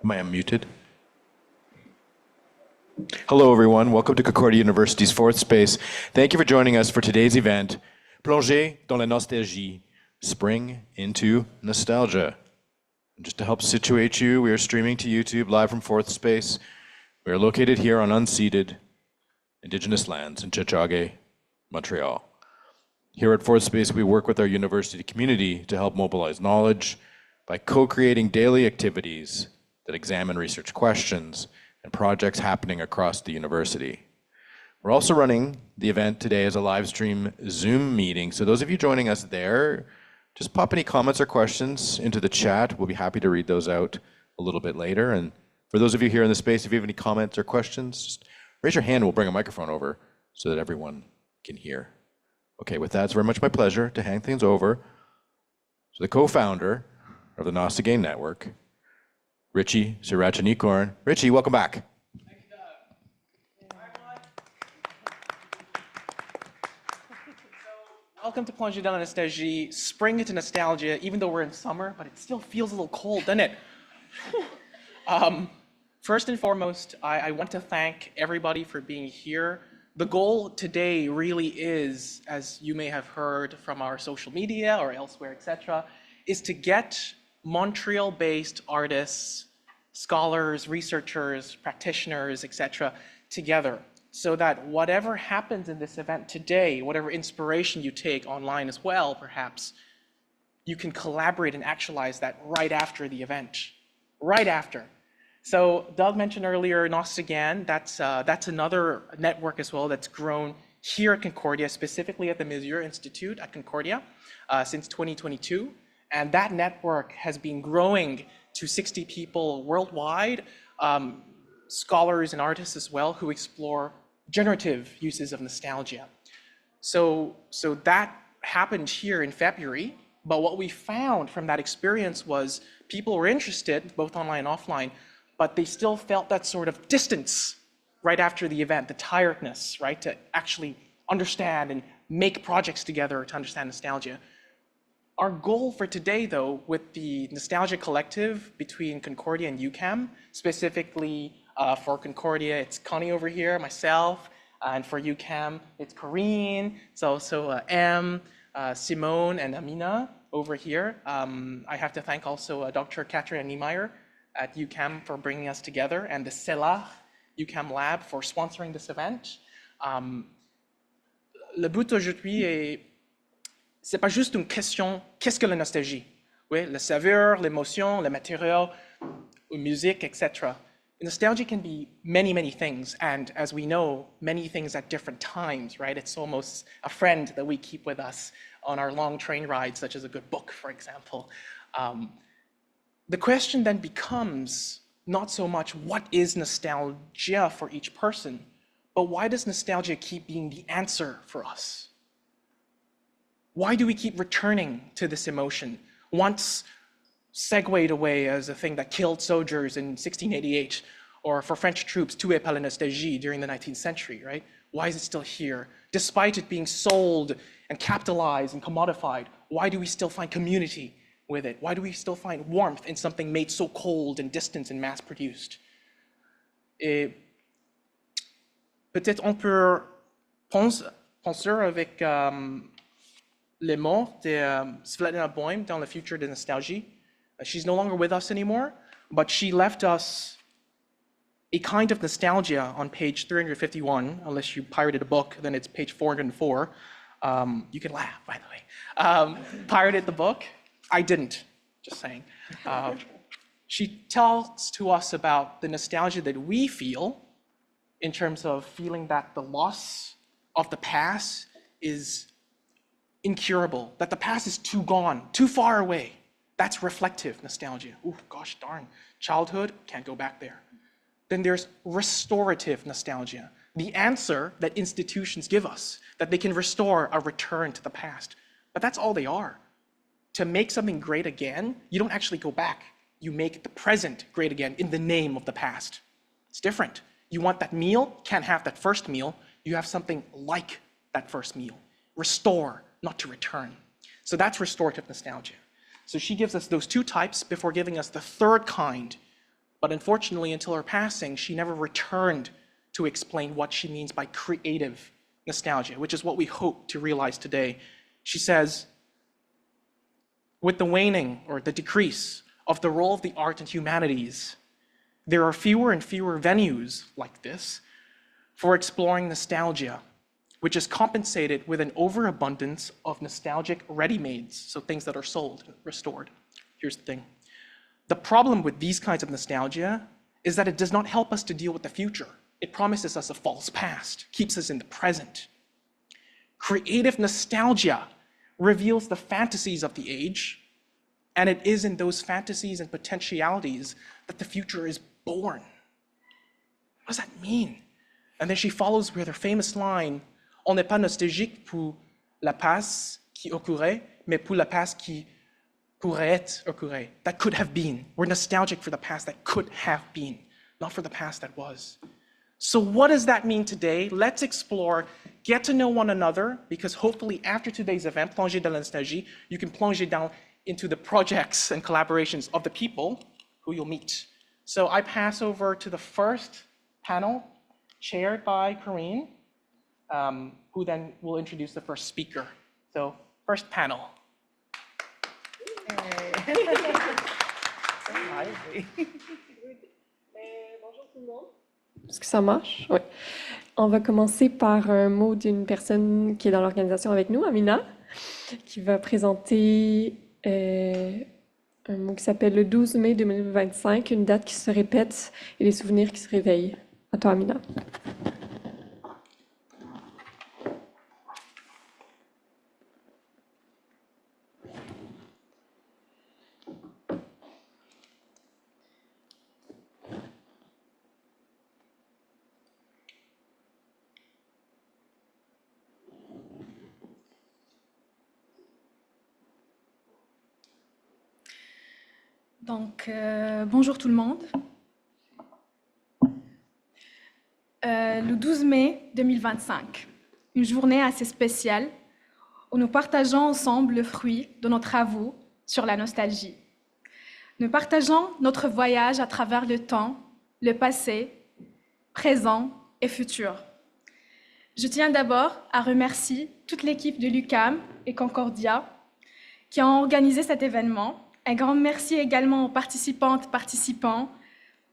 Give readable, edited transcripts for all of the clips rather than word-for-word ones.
Am I unmuted? Hello, everyone. Welcome to Concordia University's fourth space. Thank you for joining us for today's event, Plonger dans la Nostalgie, Spring into Nostalgia. Just to help situate you, we are streaming to YouTube live from fourth space. We are located here on unceded Indigenous lands in Tiohtià:ke, Montreal. Here at fourth space, we work with our university community to help mobilize knowledge by co-creating daily activities that examine research questions and projects happening across the university. We're also running the event today as a live stream Zoom meeting. So those of you joining us there, just pop any comments or questions into the chat. We'll be happy to read those out a little bit later. And for those of you here in the space, if you have any comments or questions, just raise your hand and we'll bring a microphone over so that everyone can hear. Okay, with that, it's very much my pleasure to hand things over to the co-founder of the Nostagain Network, Richy Srirachanikorn. Richy, welcome back. Thank you, Doug. Hi, everyone. So, welcome to Plonger dans la Nostalgie, spring into nostalgia, even though we're in summer, but it still feels a little cold, doesn't it? First and foremost, I want to thank everybody for being here. The goal today really is, as you may have heard from our social media or elsewhere, etc., is to get Montreal-based artists, scholars, researchers, practitioners, etc., together so that whatever happens in this event today, whatever inspiration you take online as well, perhaps, you can collaborate and actualize that right after the event, right after. So Doug mentioned earlier Nostagain, that's another network as well that's grown here at Concordia, specifically at the Milieux Institute at Concordia since 2022. And that network has been growing to 60 people worldwide, scholars and artists as well, who explore generative uses of nostalgia. So that happened here in February, but what we found from that experience was people were interested, both online and offline, but they still felt that sort of distance right after the event, the tiredness, right, to actually understand and make projects together to understand nostalgia. Our goal for today, though, with the Nostalgia Collective between Concordia and UQAM, specifically for Concordia, it's Connie over here, myself, and for UQAM, it's Corine, it's also Simone and Amina over here. I have to thank also Dr. Catherine Niemeyer at UQAM for bringing us together, and the CELAT-UQAM lab for sponsoring this event. Le but aujourd'hui est, c'est pas juste une question, qu'est-ce que la nostalgie? Oui, la saveur, l'émotion, le matériel, la musique, etc. Nostalgia can be many, many things, and as we know, many things at different times, right? It's almost a friend that we keep with us on our long train rides, such as a good book, for example. The question then becomes not so much what is nostalgia for each person, but why does nostalgia keep being the answer for us? Why do we keep returning to this emotion, once segued away as a thing that killed soldiers in 1688, or for French troops, tués par la nostalgie during the 19th century, right? Why is it still here? Despite it being sold and capitalized and commodified, why do we still find community with it? Why do we still find warmth in something made so cold and distant and mass-produced? Et peut-être on peut penser avec les mots de Svetlana Boym dans Le Future de Nostalgie. She's no longer with us anymore, but she left us a kind of nostalgia on page 351. Unless you pirated a book, then it's page 404. You can laugh, by the way. Pirated the book. I didn't, just saying. She tells to us about the nostalgia that we feel in terms of feeling that the loss of the past is incurable, that the past is too gone, too far away. That's reflective nostalgia. Ooh, gosh darn, childhood, can't go back there. Then there's restorative nostalgia, the answer that institutions give us, that they can restore a return to the past. But that's all they are. To make something great again, you don't actually go back. You make the present great again in the name of the past. It's different. You want that meal, can't have that first meal. You have something like that first meal. Restore, not to return. So that's restorative nostalgia. So she gives us those two types before giving us the third kind, But unfortunately, until her passing, she never returned to explain what she means by creative nostalgia, which is what we hope to realize today. She says, with the waning or the decrease of the role of the art and humanities, there are fewer and fewer venues like this for exploring nostalgia, which is compensated with an overabundance of nostalgic ready-mades, so things that are sold and restored. Here's the thing. The problem with these kinds of nostalgia is that it does not help us to deal with the future. It promises us a false past, keeps us in the present. Creative nostalgia reveals the fantasies of the age, and it is in those fantasies and potentialities that the future is born. What does that mean? And then she follows with her famous line, on n'est pas nostalgique pour la passe qui occurrait, mais pour la passe qui pourrait occurrer, that could have been. We're nostalgic for the past that could have been, not for the past that was. So what does that mean today? Let's explore, get to know one another, because hopefully after today's event, Plonger dans la nostalgie, you can plonge down into the projects and collaborations of the people who you'll meet. So I pass over to the first panel, chaired by Corine, who then will introduce the first speaker. So first panel. Bonjour tout le monde. Est-ce que ça marche? Oui. On va commencer par un mot d'une personne qui est dans l'organisation avec nous, Amina, qui va présenter un mot qui s'appelle le 12 mai 2025, une date qui se répète et les souvenirs qui se réveillent. À toi, Amina. Donc, bonjour tout le monde. Le 12 mai 2025, une journée assez spéciale où nous partageons ensemble le fruit de nos travaux sur la nostalgie. Nous partageons notre voyage à travers le temps, le passé, présent et futur. Je tiens d'abord à remercier toute l'équipe de l'UQAM et Concordia qui ont organisé cet événement. Un grand merci également aux participantes, participants,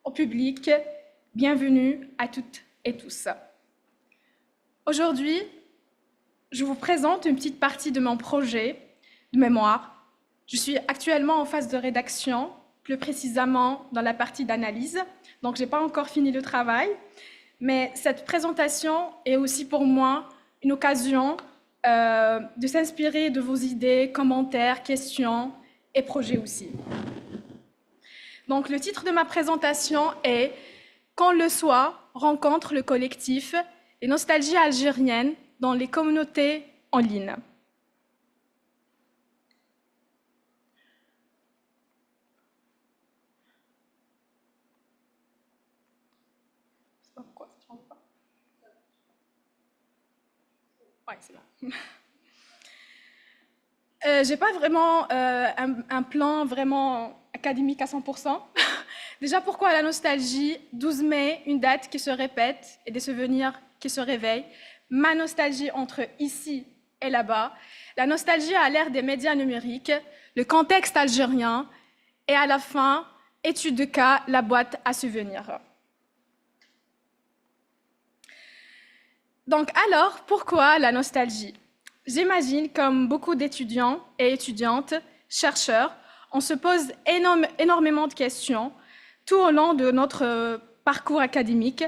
au public. Bienvenue à toutes et tous. Aujourd'hui, je vous présente une petite partie de mon projet de mémoire. Je suis actuellement en phase de rédaction, plus précisément dans la partie d'analyse, donc je n'ai pas encore fini le travail, mais cette présentation est aussi pour moi une occasion de s'inspirer de vos idées, commentaires, questions, et projet aussi. Donc, le titre de ma présentation est « Quand le soir rencontre le collectif et nostalgie algérienne dans les communautés en ligne ». Ouais, c'est bon. J'ai pas vraiment un plan vraiment académique à 100%. Déjà, pourquoi la nostalgie? 12 mai, une date qui se répète et des souvenirs qui se réveillent. Ma nostalgie entre ici et là-bas. La nostalgie à l'ère des médias numériques, le contexte algérien et à la fin, étude de cas, la boîte à souvenirs. Donc alors, pourquoi la nostalgie? J'imagine, comme beaucoup d'étudiants et étudiantes, chercheurs, on se pose énormément de questions tout au long de notre parcours académique,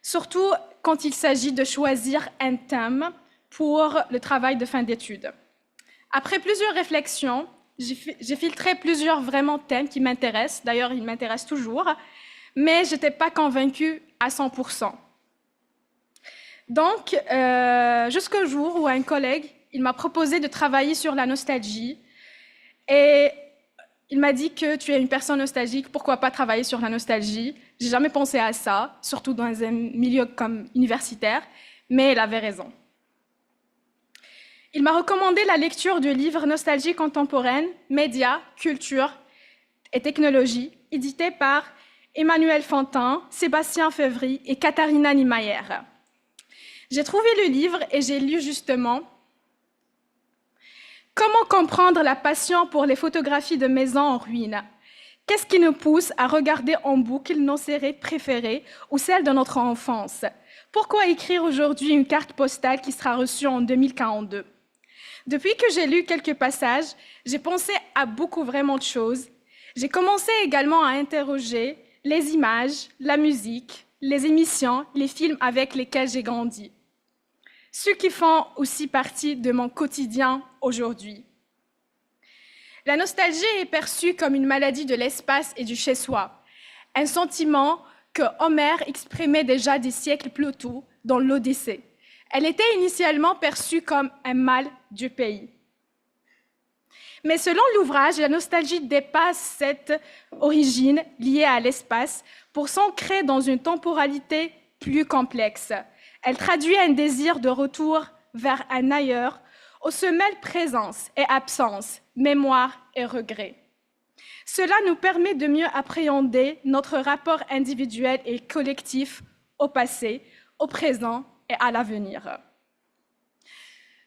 surtout quand il s'agit de choisir un thème pour le travail de fin d'études. Après plusieurs réflexions, j'ai filtré plusieurs vraiment thèmes qui m'intéressent, d'ailleurs ils m'intéressent toujours, mais je n'étais pas convaincue à 100%. Donc, jusqu'au jour où un collègue, il m'a proposé de travailler sur la nostalgie et il m'a dit que tu es une personne nostalgique, pourquoi pas travailler sur la nostalgie? J'ai jamais pensé à ça, surtout dans un milieu comme universitaire, mais il avait raison. Il m'a recommandé la lecture du livre Nostalgie contemporaine, médias, culture et technologie, édité par Emmanuel Fantin, Sébastien Fevry et Katharina Niemeyer. J'ai trouvé le livre et j'ai lu justement « Comment comprendre la passion pour les photographies de maisons en ruine ? Qu'est-ce qui nous pousse à regarder en boucle nos séries préférées ou celles de notre enfance ? Pourquoi écrire aujourd'hui une carte postale qui sera reçue en 2042 ?» Depuis que j'ai lu quelques passages, j'ai pensé à beaucoup vraiment de choses. J'ai commencé également à interroger les images, la musique, les émissions, les films avec lesquels j'ai grandi. Ceux qui font aussi partie de mon quotidien aujourd'hui. La nostalgie est perçue comme une maladie de l'espace et du chez-soi, un sentiment que Homère exprimait déjà des siècles plus tôt dans l'Odyssée. Elle était initialement perçue comme un mal du pays. Mais selon l'ouvrage, la nostalgie dépasse cette origine liée à l'espace pour s'ancrer dans une temporalité plus complexe. Elle traduit un désir de retour vers un ailleurs, où se mêlent présence et absence, mémoire et regret. Cela nous permet de mieux appréhender notre rapport individuel et collectif au passé, au présent et à l'avenir.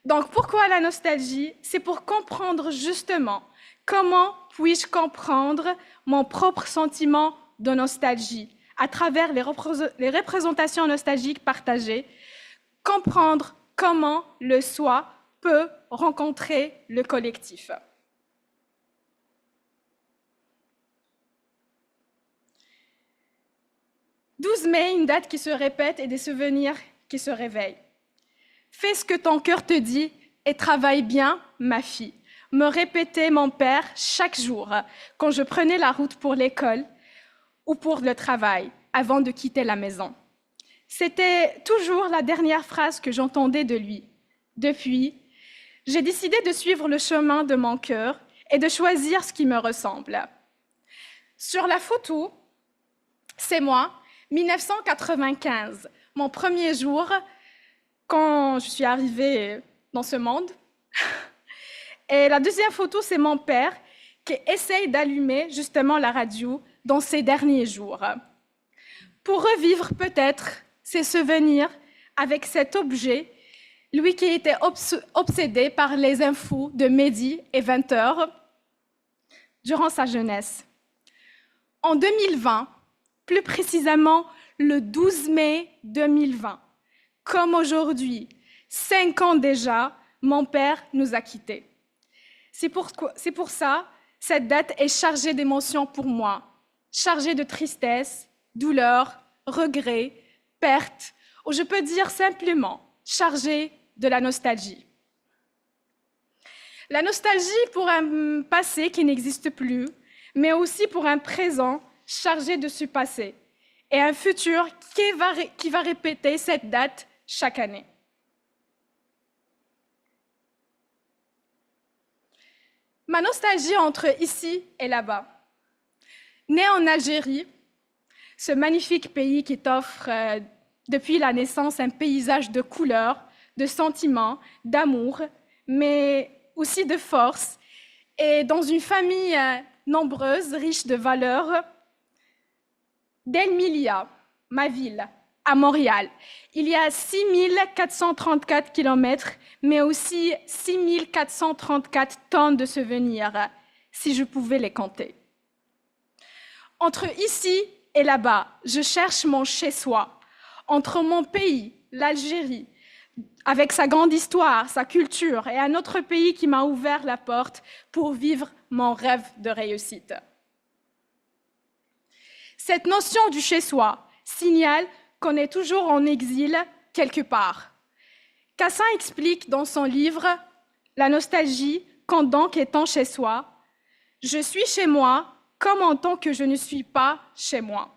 Donc, pourquoi la nostalgie? C'est pour comprendre justement comment puis-je comprendre mon propre sentiment de nostalgie à travers les représentations nostalgiques partagées, comprendre comment le soi peut rencontrer le collectif. « 12 mai, une date qui se répète et des souvenirs qui se réveillent. Fais ce que ton cœur te dit et travaille bien, ma fille, me répétait mon père chaque jour quand je prenais la route pour l'école ou pour le travail avant de quitter la maison. C'était toujours la dernière phrase que j'entendais de lui. Depuis, j'ai décidé de suivre le chemin de mon cœur et de choisir ce qui me ressemble. Sur la photo, c'est moi, 1995, mon premier jour quand je suis arrivée dans ce monde. Et la deuxième photo, c'est mon père qui essaye d'allumer justement la radio dans ces derniers jours pour revivre peut-être ses souvenirs avec cet objet, lui qui était obsédé par les infos de midi et 20h durant sa jeunesse. En 2020, plus précisément le 12 mai 2020, comme aujourd'hui, 5 ans déjà, mon père nous a quittés. C'est pour ça, cette date est chargée d'émotions pour moi, chargée de tristesse, douleur, regret, perte, ou je peux dire simplement chargée de la nostalgie. La nostalgie pour un passé qui n'existe plus, mais aussi pour un présent chargé de ce passé, et un futur qui va répéter cette date chaque année. Ma nostalgie entre ici et là-bas. Née en Algérie, ce magnifique pays qui t'offre depuis la naissance un paysage de couleurs, de sentiments, d'amour, mais aussi de force, et dans une famille nombreuse, riche de valeurs, d'Elmilia, ma ville, à Montréal. Il y a 6434 km, mais aussi 6434 tonnes de souvenirs, si je pouvais les compter. Entre ici et là-bas, je cherche mon chez-soi. Entre mon pays, l'Algérie, avec sa grande histoire, sa culture, et un autre pays qui m'a ouvert la porte pour vivre mon rêve de réussite. Cette notion du chez-soi signale qu'on est toujours en exil quelque part. Cassin explique dans son livre « La nostalgie, quand donc étant chez soi, je suis chez moi comme en tant que je ne suis pas chez moi ».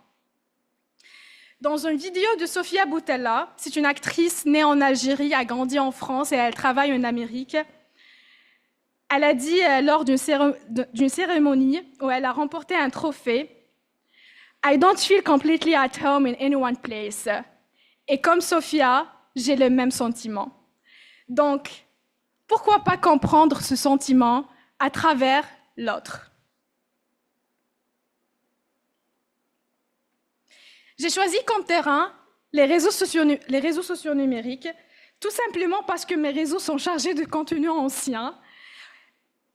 Dans une vidéo de Sofia Boutella, c'est une actrice née en Algérie, a grandi en France et elle travaille en Amérique. Elle a dit lors d'une cérémonie où elle a remporté un trophée « I don't feel completely at home in any one place ». Et comme Sofia, j'ai le même sentiment. Donc, pourquoi pas comprendre ce sentiment à travers l'autre? J'ai choisi comme terrain les réseaux sociaux numériques, tout simplement parce que mes réseaux sont chargés de contenu ancien.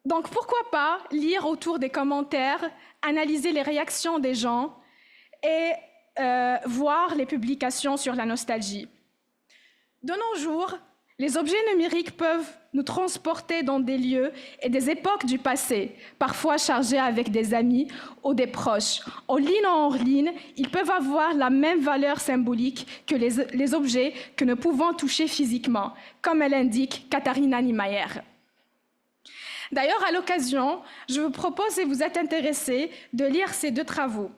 Donc pourquoi pas lire autour des commentaires, analyser les réactions des gens et voir les publications sur la nostalgie. De nos jours, les objets numériques peuvent nous transporter dans des lieux et des époques du passé, parfois chargés avec des amis ou des proches. En ligne ou hors ligne, ils peuvent avoir la même valeur symbolique que les objets que nous pouvons toucher physiquement, comme elle indique Katharina Niemeyer. D'ailleurs, à l'occasion, je vous propose, si vous êtes intéressés, de lire ces deux travaux.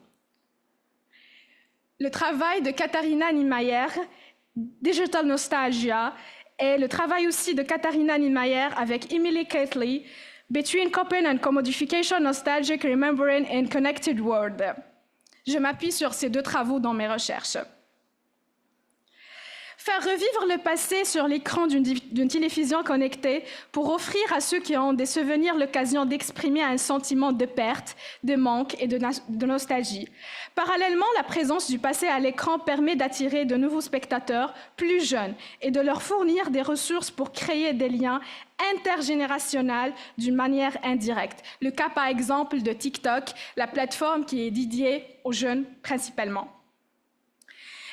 Le travail de Katharina Niemeyer, Digital Nostalgia, et le travail aussi de Katharina Niemeyer avec Emily Catley, Between Coping and Commodification, Nostalgic Remembering in Connected World. Je m'appuie sur ces deux travaux dans mes recherches. Faire revivre le passé sur l'écran d'une télévision connectée pour offrir à ceux qui ont des souvenirs l'occasion d'exprimer un sentiment de perte, de manque et de nostalgie. Parallèlement, la présence du passé à l'écran permet d'attirer de nouveaux spectateurs plus jeunes et de leur fournir des ressources pour créer des liens intergénérationnels d'une manière indirecte. Le cas par exemple de TikTok, la plateforme qui est dédiée aux jeunes principalement.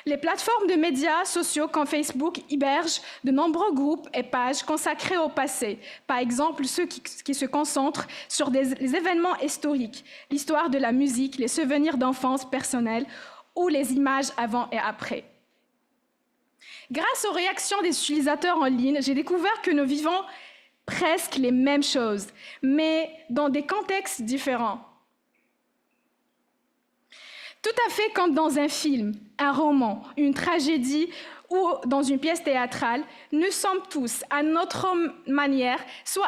Les plateformes de médias sociaux comme Facebook hébergent de nombreux groupes et pages consacrés au passé. Par exemple, ceux qui se concentrent sur les événements historiques, l'histoire de la musique, les souvenirs d'enfance personnels ou les images avant et après. Grâce aux réactions des utilisateurs en ligne, j'ai découvert que nous vivons presque les mêmes choses, mais dans des contextes différents. Tout à fait comme dans un film, un roman, une tragédie ou dans une pièce théâtrale, nous sommes tous, à notre manière, soit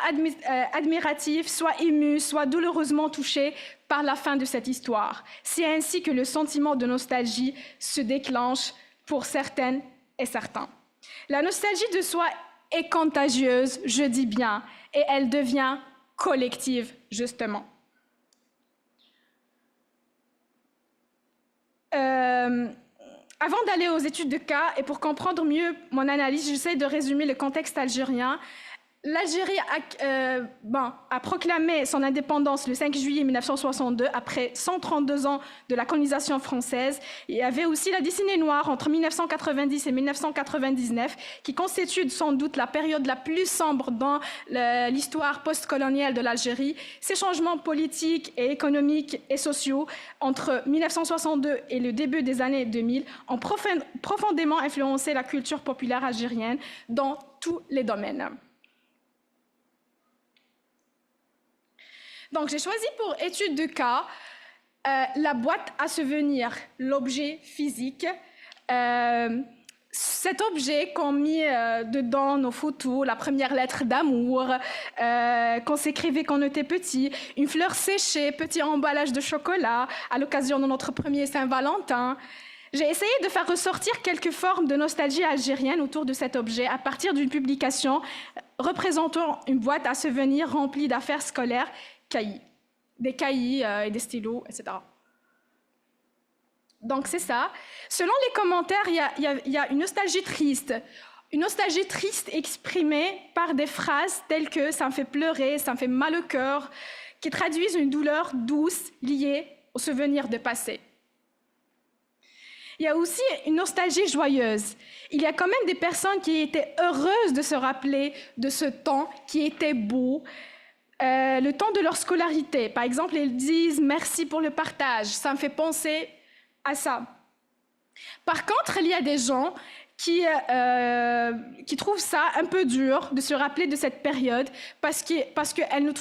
admiratifs, soit émus, soit douloureusement touchés par la fin de cette histoire. C'est ainsi que le sentiment de nostalgie se déclenche pour certaines et certains. La nostalgie de soi est contagieuse, je dis bien, et elle devient collective, justement. Avant d'aller aux études de cas et pour comprendre mieux mon analyse, j'essaie de résumer le contexte algérien. L'Algérie a proclamé son indépendance le 5 juillet 1962, après 132 ans de la colonisation française. Il y avait aussi la décennie noire entre 1990 et 1999, qui constitue sans doute la période la plus sombre dans l'histoire postcoloniale de l'Algérie. Ces changements politiques et économiques et sociaux entre 1962 et le début des années 2000 ont profondément influencé la culture populaire algérienne dans tous les domaines. Donc, j'ai choisi pour étude de cas la boîte à souvenirs, l'objet physique. Cet objet qu'on mit dedans nos photos, la première lettre d'amour, qu'on s'écrivait quand on était petit, une fleur séchée, petit emballage de chocolat à l'occasion de notre premier Saint-Valentin. J'ai essayé de faire ressortir quelques formes de nostalgie algérienne autour de cet objet à partir d'une publication représentant une boîte à souvenirs remplie d'affaires scolaires, des cahiers et des stylos, etc. Donc c'est ça. Selon les commentaires, il y a une nostalgie triste. Une nostalgie triste exprimée par des phrases telles que « ça me fait pleurer »,« ça me fait mal au cœur », qui traduisent une douleur douce liée au souvenir de passé. Il y a aussi une nostalgie joyeuse. Il y a quand même des personnes qui étaient heureuses de se rappeler de ce temps qui était beau, le temps de leur scolarité. Par exemple, ils disent « merci pour le partage », ça me fait penser à ça. Par contre, il y a des gens qui trouvent ça un peu dur de se rappeler de cette période parce qu'elles ne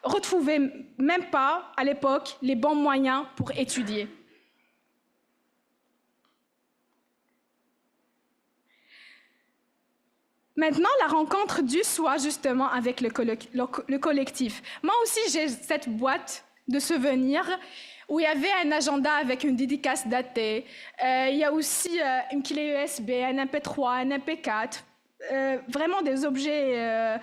retrouvaient même pas à l'époque les bons moyens pour étudier. Maintenant, la rencontre du soi, justement, avec le collectif. Moi aussi, j'ai cette boîte de souvenirs où il y avait un agenda avec une dédicace datée. Il y a aussi une clé USB, un MP3, un MP4. Vraiment des objets,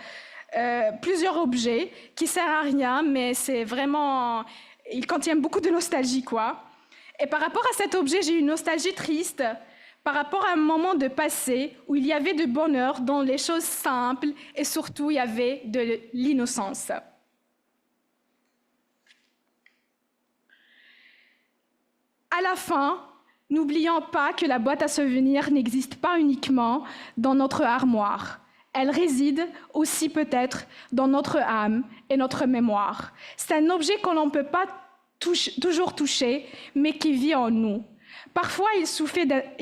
plusieurs objets qui ne servent à rien, mais c'est vraiment... Ils contiennent beaucoup de nostalgie, quoi. Et par rapport à cet objet, j'ai une nostalgie triste par rapport à un moment de passé où il y avait de bonheur dans les choses simples et surtout il y avait de l'innocence. À la fin, n'oublions pas que la boîte à souvenirs n'existe pas uniquement dans notre armoire. Elle réside aussi peut-être dans notre âme et notre mémoire. C'est un objet que l'on ne peut pas toujours toucher, mais qui vit en nous. Parfois, il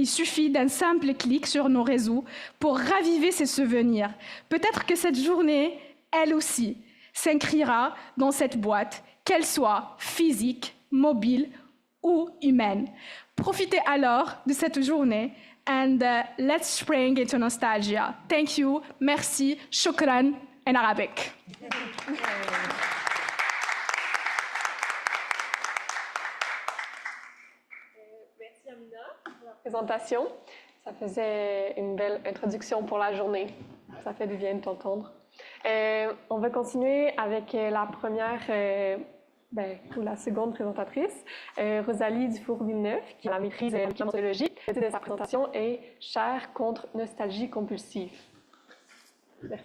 suffit d'un simple clic sur nos réseaux pour raviver ces souvenirs. Peut-être que cette journée, elle aussi, s'inscrira dans cette boîte, qu'elle soit physique, mobile ou humaine. Profitez alors de cette journée and let's spring into nostalgia. Thank you, merci, shukran en arabique. Merci Amina pour la présentation. Ça faisait une belle introduction pour la journée. Ça fait du bien de t'entendre. On va continuer avec la première... ou la seconde présentatrice, Rosalie Dufour Villeneuve, qui a la maîtrise de Nostalgie. Le titre de sa présentation est « Chair contre nostalgie compulsive ». Merci.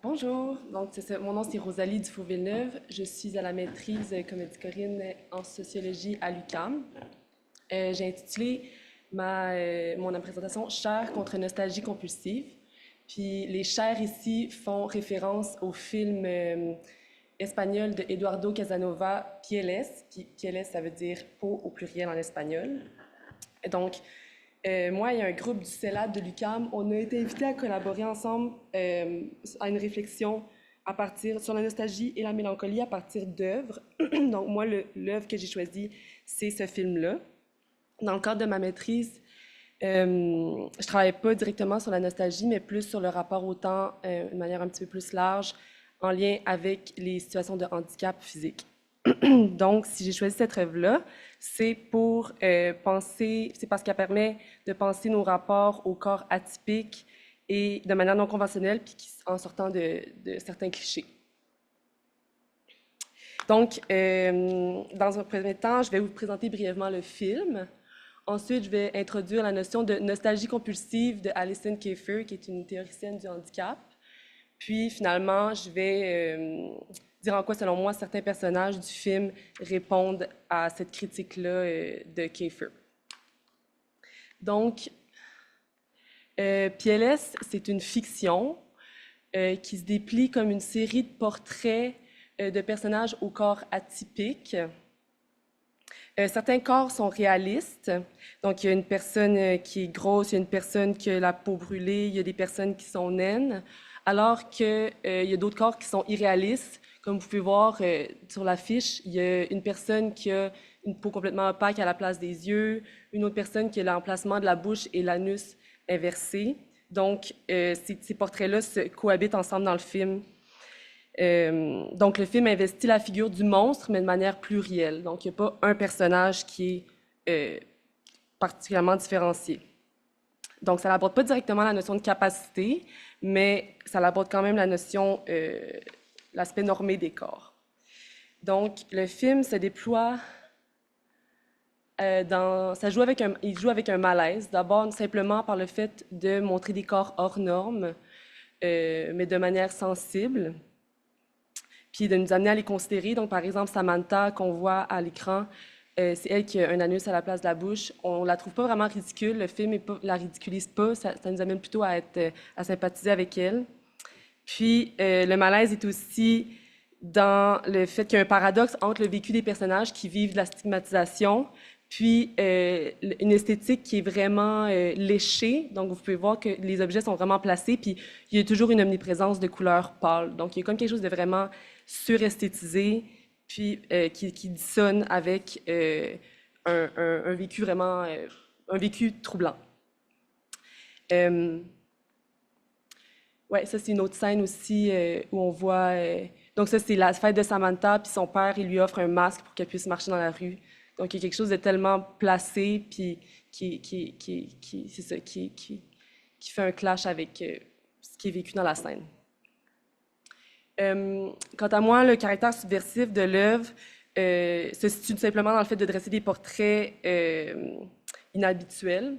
Bonjour, donc mon nom c'est Rosalie Dufour Villeneuve. Je suis à la maîtrise, comme a dit Corine, en sociologie à l'UQAM. J'ai intitulé mon présentation « Chair contre nostalgie compulsive ». Puis les chairs ici font référence au film espagnol de Eduardo Casanova, Pieles. Puis Pieles, ça veut dire peau au pluriel en espagnol. Et donc, moi et un groupe du CELAT de l'UQAM, on a été invités à collaborer ensemble à une réflexion sur la nostalgie et la mélancolie à partir d'œuvres. Donc moi, l'œuvre que j'ai choisie, c'est ce film-là. Dans le cadre de ma maîtrise, je ne travaillais pas directement sur la nostalgie, mais plus sur le rapport au temps de manière un petit peu plus large, en lien avec les situations de handicap physique. Donc, si j'ai choisi cette œuvre-là, c'est pour c'est parce qu'elle permet de penser nos rapports au corps atypique et de manière non conventionnelle, puis en sortant de certains clichés. Donc, dans un premier temps, je vais vous présenter brièvement le film. Ensuite, je vais introduire la notion de nostalgie compulsive de Alison Kiefer, qui est une théoricienne du handicap. Puis, finalement, je vais dire en quoi, selon moi, certains personnages du film répondent à cette critique-là de Kiefer. Donc, Pieles, c'est une fiction qui se déplie comme une série de portraits de personnages au corps atypique. Certains corps sont réalistes. Donc, il y a une personne qui est grosse, il y a une personne qui a la peau brûlée, il y a des personnes qui sont naines, alors qu'il y a d'autres corps qui sont irréalistes. Comme vous pouvez voir sur l'affiche, il y a une personne qui a une peau complètement opaque à la place des yeux, une autre personne qui a l'emplacement de la bouche et l'anus inversé. Donc, ces portraits-là se cohabitent ensemble dans le film. Donc, le film investit la figure du monstre, mais de manière plurielle. Donc, il n'y a pas un personnage qui est particulièrement différencié. Donc, ça n'aborde pas directement la notion de capacité, mais ça aborde quand même la notion, l'aspect normé des corps. Donc, le film se déploie il joue avec un malaise. D'abord, simplement par le fait de montrer des corps hors normes, mais de manière sensible. Puis de nous amener à les considérer. Donc, par exemple, Samantha, qu'on voit à l'écran, c'est elle qui a un anus à la place de la bouche. On ne la trouve pas vraiment ridicule. Le film ne la ridiculise pas. Ça nous amène plutôt à sympathiser avec elle. Puis, le malaise est aussi dans le fait qu'il y a un paradoxe entre le vécu des personnages qui vivent de la stigmatisation, puis une esthétique qui est vraiment léchée. Donc, vous pouvez voir que les objets sont vraiment placés, puis il y a toujours une omniprésence de couleurs pâles. Donc, il y a comme quelque chose de vraiment suresthétisé, puis qui dissonne avec un vécu vraiment, un vécu troublant. Ouais, ça, c'est une autre scène aussi où on voit... donc, ça, c'est la fête de Samantha, puis son père, il lui offre un masque pour qu'elle puisse marcher dans la rue. Donc, il y a quelque chose de tellement placé, puis qui qui fait un clash avec ce qui est vécu dans la scène. Quant à moi, le caractère subversif de l'œuvre se situe tout simplement dans le fait de dresser des portraits inhabituels,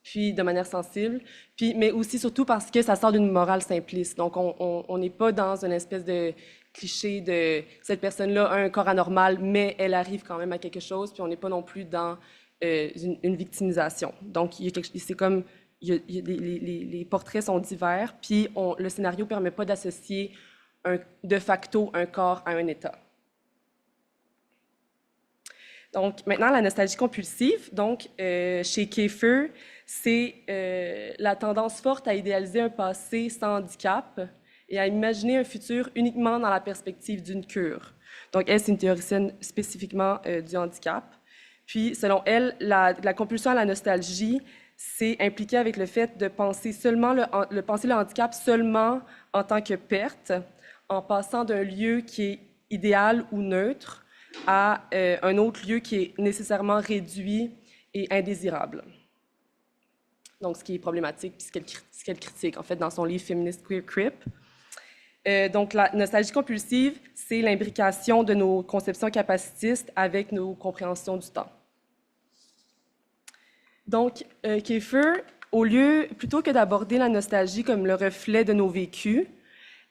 puis de manière sensible, mais aussi surtout parce que ça sort d'une morale simpliste. Donc, on n'est pas dans une espèce de cliché de cette personne-là a un corps anormal, mais elle arrive quand même à quelque chose, puis on n'est pas non plus dans une victimisation. Donc, c'est comme les portraits sont divers, puis le scénario ne permet pas d'associer de facto un corps à un état. Donc, maintenant, la nostalgie compulsive. Donc, chez Kiefer, c'est la tendance forte à idéaliser un passé sans handicap et à imaginer un futur uniquement dans la perspective d'une cure. Donc, elle, c'est une théoricienne spécifiquement du handicap. Puis, selon elle, la compulsion à la nostalgie, c'est impliqué avec le fait de penser le handicap seulement en tant que perte, en passant d'un lieu qui est idéal ou neutre à un autre lieu qui est nécessairement réduit et indésirable. Donc, ce qui est problématique, puis ce qu'elle critique, en fait, dans son livre Feminist Queer Crip. Donc, la nostalgie compulsive, c'est l'imbrication de nos conceptions capacitistes avec nos compréhensions du temps. Donc, Kiefer, plutôt que d'aborder la nostalgie comme le reflet de nos vécus,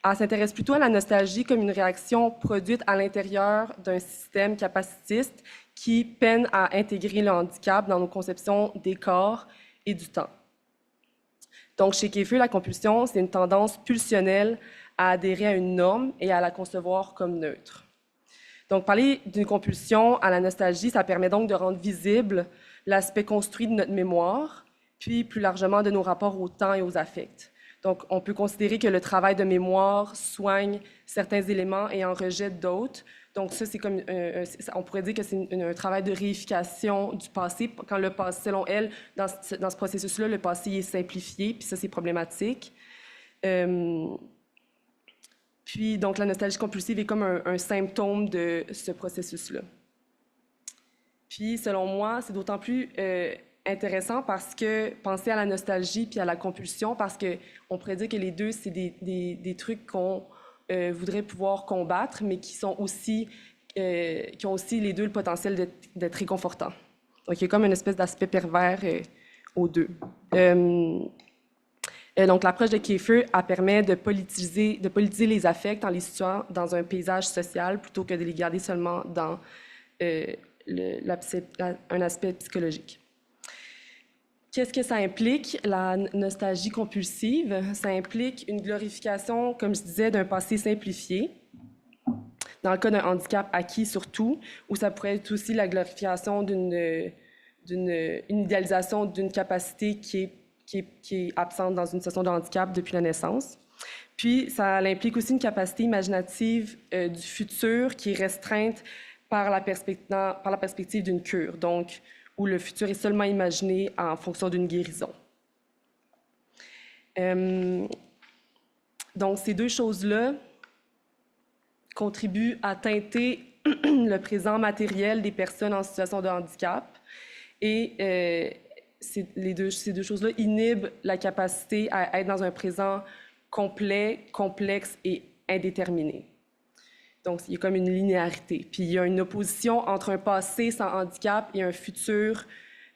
elle s'intéresse plutôt à la nostalgie comme une réaction produite à l'intérieur d'un système capacitiste qui peine à intégrer le handicap dans nos conceptions des corps et du temps. Donc, chez Kiefer, la compulsion, c'est une tendance pulsionnelle à adhérer à une norme et à la concevoir comme neutre. Donc, parler d'une compulsion à la nostalgie, ça permet donc de rendre visible l'aspect construit de notre mémoire, puis plus largement de nos rapports au temps et aux affects. Donc, on peut considérer que le travail de mémoire soigne certains éléments et en rejette d'autres. Donc, ça, c'est comme, on pourrait dire que c'est un travail de réification du passé. Quand le passé, selon elle, dans ce processus-là, le passé est simplifié, puis ça, c'est problématique. Puis, donc, la nostalgie compulsive est comme un symptôme de ce processus-là. Puis, selon moi, c'est d'autant plus intéressant parce que penser à la nostalgie puis à la compulsion, parce qu'on pourrait dire que les deux, c'est des trucs qu'on voudrait pouvoir combattre, mais qui ont aussi les deux le potentiel d'être réconfortants. Donc, il y a comme une espèce d'aspect pervers aux deux. Donc, l'approche de Kiefer, elle permet de politiser les affects en les situant dans un paysage social plutôt que de les garder seulement dans un aspect psychologique. Qu'est-ce que ça implique, la nostalgie compulsive? Ça implique une glorification, comme je disais, d'un passé simplifié, dans le cas d'un handicap acquis surtout, ou ça pourrait être aussi la glorification d'une idéalisation d'une capacité qui est absente dans une situation de handicap depuis la naissance. Puis, ça implique aussi une capacité imaginative du futur qui est restreinte par la perspective d'une cure, donc où le futur est seulement imaginé en fonction d'une guérison. Donc, ces deux choses-là contribuent à teinter le présent matériel des personnes en situation de handicap et ces deux choses-là inhibent la capacité à être dans un présent complet, complexe et indéterminé. Donc, il y a comme une linéarité. Puis, il y a une opposition entre un passé sans handicap et un futur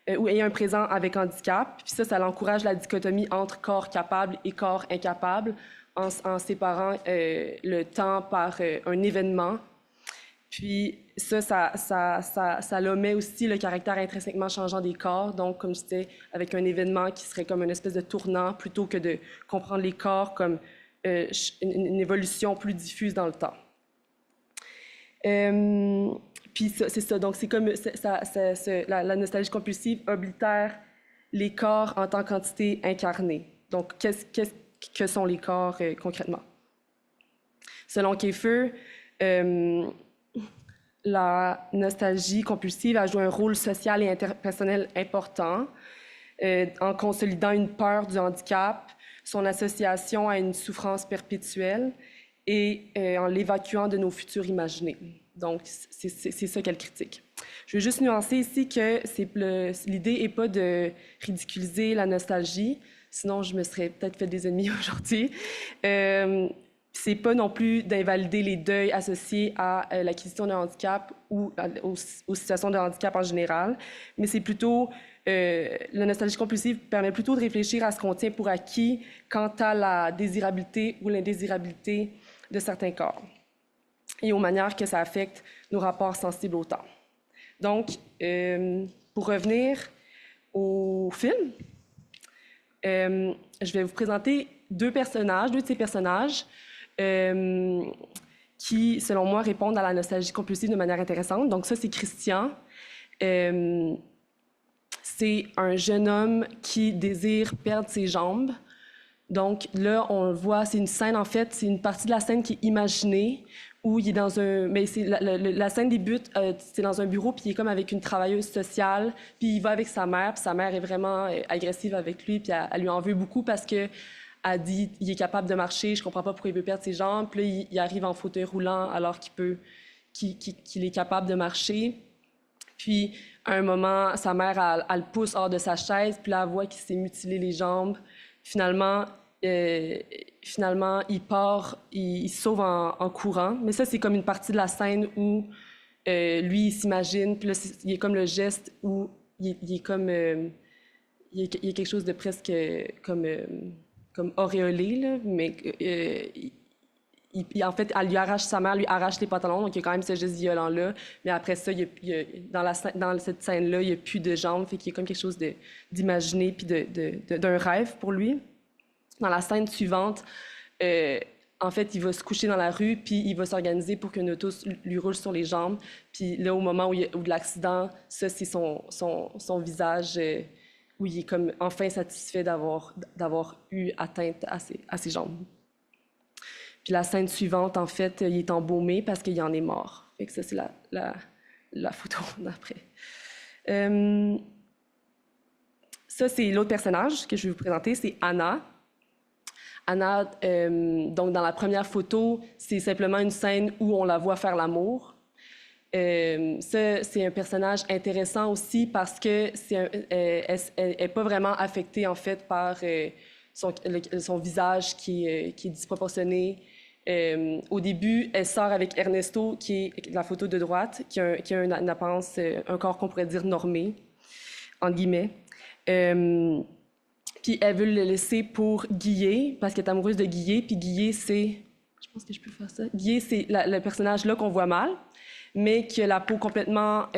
et un présent avec handicap. Puis ça encourage la dichotomie entre corps capable et corps incapable en séparant le temps par un événement. Puis ça l'omet aussi le caractère intrinsèquement changeant des corps. Donc, comme je disais, avec un événement qui serait comme une espèce de tournant plutôt que de comprendre les corps comme une évolution plus diffuse dans le temps. Puis c'est ça, donc c'est comme la nostalgie compulsive oblitère les corps en tant qu'entité incarnée. Donc, que sont les corps concrètement? Selon Kiefer, la nostalgie compulsive a joué un rôle social et interpersonnel important en consolidant une peur du handicap, son association à une souffrance perpétuelle et en l'évacuant de nos futurs imaginés. Donc, c'est ça qu'elle critique. Je veux juste nuancer ici que l'idée n'est pas de ridiculiser la nostalgie, sinon je me serais peut-être fait des ennemis aujourd'hui. C'est pas non plus d'invalider les deuils associés à l'acquisition d'un handicap ou aux situations de handicap en général, mais c'est plutôt, la nostalgie compulsive permet plutôt de réfléchir à ce qu'on tient pour acquis quant à la désirabilité ou l'indésirabilité de certains corps et aux manières que ça affecte nos rapports sensibles au temps. Donc, pour revenir au film, je vais vous présenter deux de ces personnages qui, selon moi, répondent à la nostalgie compulsive de manière intéressante. Donc ça, c'est Christian. C'est un jeune homme qui désire perdre ses jambes. Donc là, on le voit, c'est une scène, en fait, c'est une partie de la scène qui est imaginée, où il est dans un... Mais c'est la scène débute, c'est dans un bureau, puis il est comme avec une travailleuse sociale, puis il va avec sa mère, puis sa mère est vraiment agressive avec lui, puis elle lui en veut beaucoup parce que elle dit il est capable de marcher, je comprends pas pourquoi il veut perdre ses jambes, puis là, il arrive en fauteuil roulant alors qu'il est capable de marcher. Puis, à un moment, sa mère, elle le pousse hors de sa chaise, puis là, elle voit qu'il s'est mutilé les jambes. Finalement, il part, il se sauve en courant. Mais ça, c'est comme une partie de la scène où lui, il s'imagine, puis là, il y a comme le geste où il est comme... il y a quelque chose de presque comme auréolé, là, mais en fait, sa mère lui arrache les pantalons, donc il y a quand même ce geste violent-là. Mais après ça, dans cette scène-là, il n'y a plus de jambes, fait qu'il y a comme quelque chose d'imaginé puis d'un rêve pour lui. Dans la scène suivante, en fait, il va se coucher dans la rue, puis il va s'organiser pour qu'une auto lui roule sur les jambes. Puis là, au moment où de l'accident, ça, c'est son visage où il est comme enfin satisfait d'avoir eu atteinte à ses jambes. Puis la scène suivante, en fait, il est embaumé parce qu'il en est mort. Fait que ça, c'est la photo d'après. Ça, c'est l'autre personnage que je vais vous présenter, c'est Anna. Anna, donc dans la première photo, c'est simplement une scène où on la voit faire l'amour. Ça, c'est un personnage intéressant aussi parce que elle n'est pas vraiment affectée, en fait, par son visage qui est disproportionné. Au début, elle sort avec Ernesto, qui est la photo de droite, qui a une apparence, un corps qu'on pourrait dire normé, entre guillemets. Puis elle veut le laisser pour Guillet, parce qu'elle est amoureuse de Guillet. Puis Guillet, c'est... Je pense que je peux faire ça. Guillet, c'est le personnage là qu'on voit mal, mais qui a la peau complètement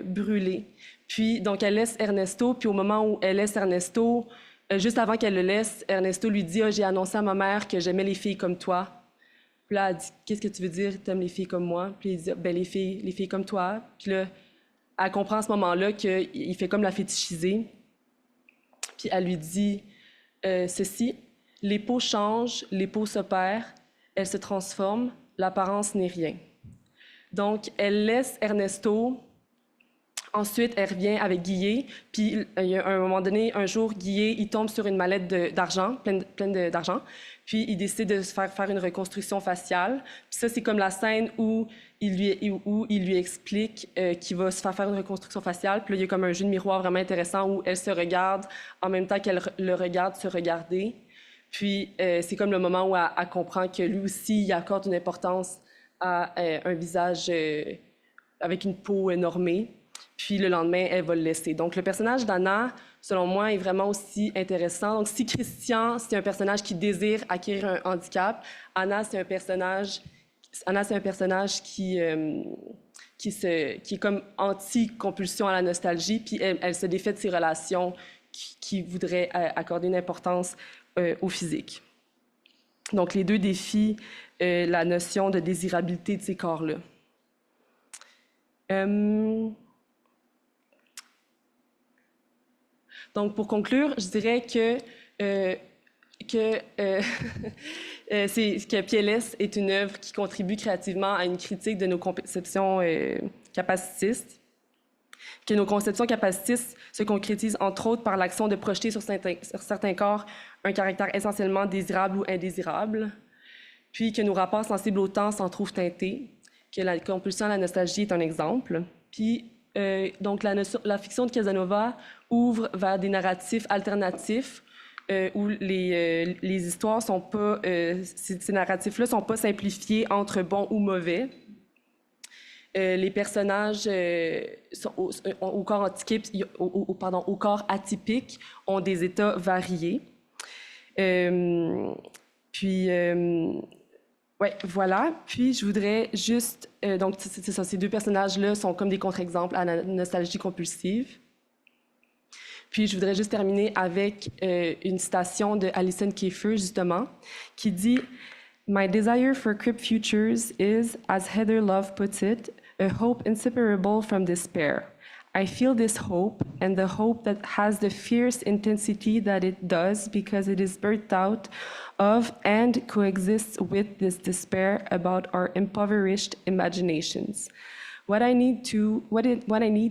brûlée. Puis, donc, elle laisse Ernesto, puis au moment où elle laisse Ernesto, juste avant qu'elle le laisse, Ernesto lui dit « Ah, j'ai annoncé à ma mère que j'aimais les filles comme toi. » Puis là, elle dit « Qu'est-ce que tu veux dire, t'aimes les filles comme moi? » Puis il dit « Ben, les filles comme toi. » Puis là, elle comprend à ce moment-là qu'il fait comme la fétichiser. Puis elle lui dit ceci, « Les peaux changent, les peaux s'opèrent, elles se transforment, l'apparence n'est rien. » Donc, elle laisse Ernesto. Ensuite, elle revient avec Guillet. Puis, à un moment donné, un jour, Guillet, il tombe sur une mallette d'argent, pleine d'argent. Puis, il décide de se faire une reconstruction faciale. Puis ça, c'est comme la scène où il lui explique qu'il va se faire une reconstruction faciale. Puis là, il y a comme un jeu de miroir vraiment intéressant où elle se regarde en même temps qu'elle le regarde se regarder. Puis, c'est comme le moment où elle comprend que lui aussi, il accorde une importance à un visage avec une peau normée. Puis le lendemain, elle va le laisser. Donc le personnage d'Anna, selon moi, est vraiment aussi intéressant. Donc si Christian, c'est un personnage qui désire acquérir un handicap, Anna, c'est un personnage qui est comme anti-compulsion à la nostalgie, puis elle se défait de ses relations qui voudraient accorder une importance au physique. Donc les deux défient la notion de désirabilité de ces corps-là. Donc, pour conclure, je dirais que Piélès est une œuvre qui contribue créativement à une critique de nos conceptions capacitistes, que nos conceptions capacitistes se concrétisent entre autres par l'action de projeter sur certains corps un caractère essentiellement désirable ou indésirable, puis que nos rapports sensibles au temps s'en trouvent teintés, que la compulsion à la nostalgie est un exemple. Puis, donc, la fiction de Casanova ouvre vers des narratifs alternatifs où les histoires sont pas, ces narratifs-là sont pas simplifiés entre bon ou mauvais. Les personnages au corps atypique ont des états variés. Ouais, voilà. Puis je voudrais juste, donc c'est ça, ces deux personnages-là sont comme des contre-exemples à la nostalgie compulsive. Puis je voudrais juste terminer avec une citation de Alison Kiefer, justement, qui dit « My desire for crypt futures is, as Heather Love puts it, a hope inseparable from despair. I feel this hope, and the hope that has the fierce intensity that it does because it is birthed out of and coexists with this despair about our impoverished imaginations. What I need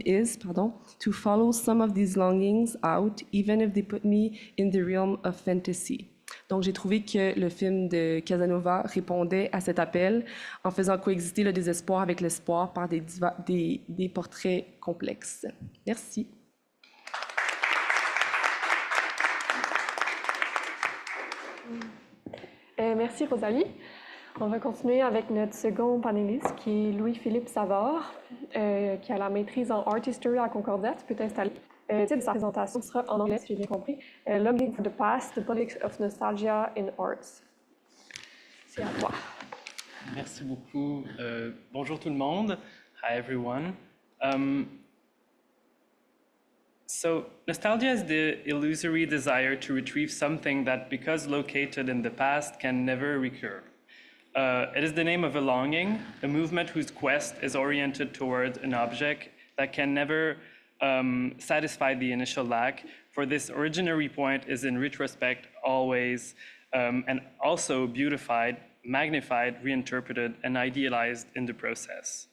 is to follow some of these longings out, even if they put me in the realm of fantasy. » Donc, j'ai trouvé que le film de Casanova répondait à cet appel en faisant coexister le désespoir avec l'espoir par des portraits complexes. Merci. Merci, Rosalie. On va continuer avec notre second panéliste, qui est Louis-Philippe Savard, qui a la maîtrise en Art History à Concordia. Tu peux t'installer. Le titre de sa présentation sera en anglais, si j'ai bien compris. Longing for the Past, the Politics of Nostalgia in Arts. C'est à toi. Merci beaucoup. Bonjour tout le monde. Hi everyone. So, nostalgia is the illusory desire to retrieve something that, because located in the past, can never recur. It is the name of a longing, a movement whose quest is oriented toward an object that can never satisfy the initial lack, for this originary point is in retrospect always and also beautified, magnified, reinterpreted, and idealized in the process.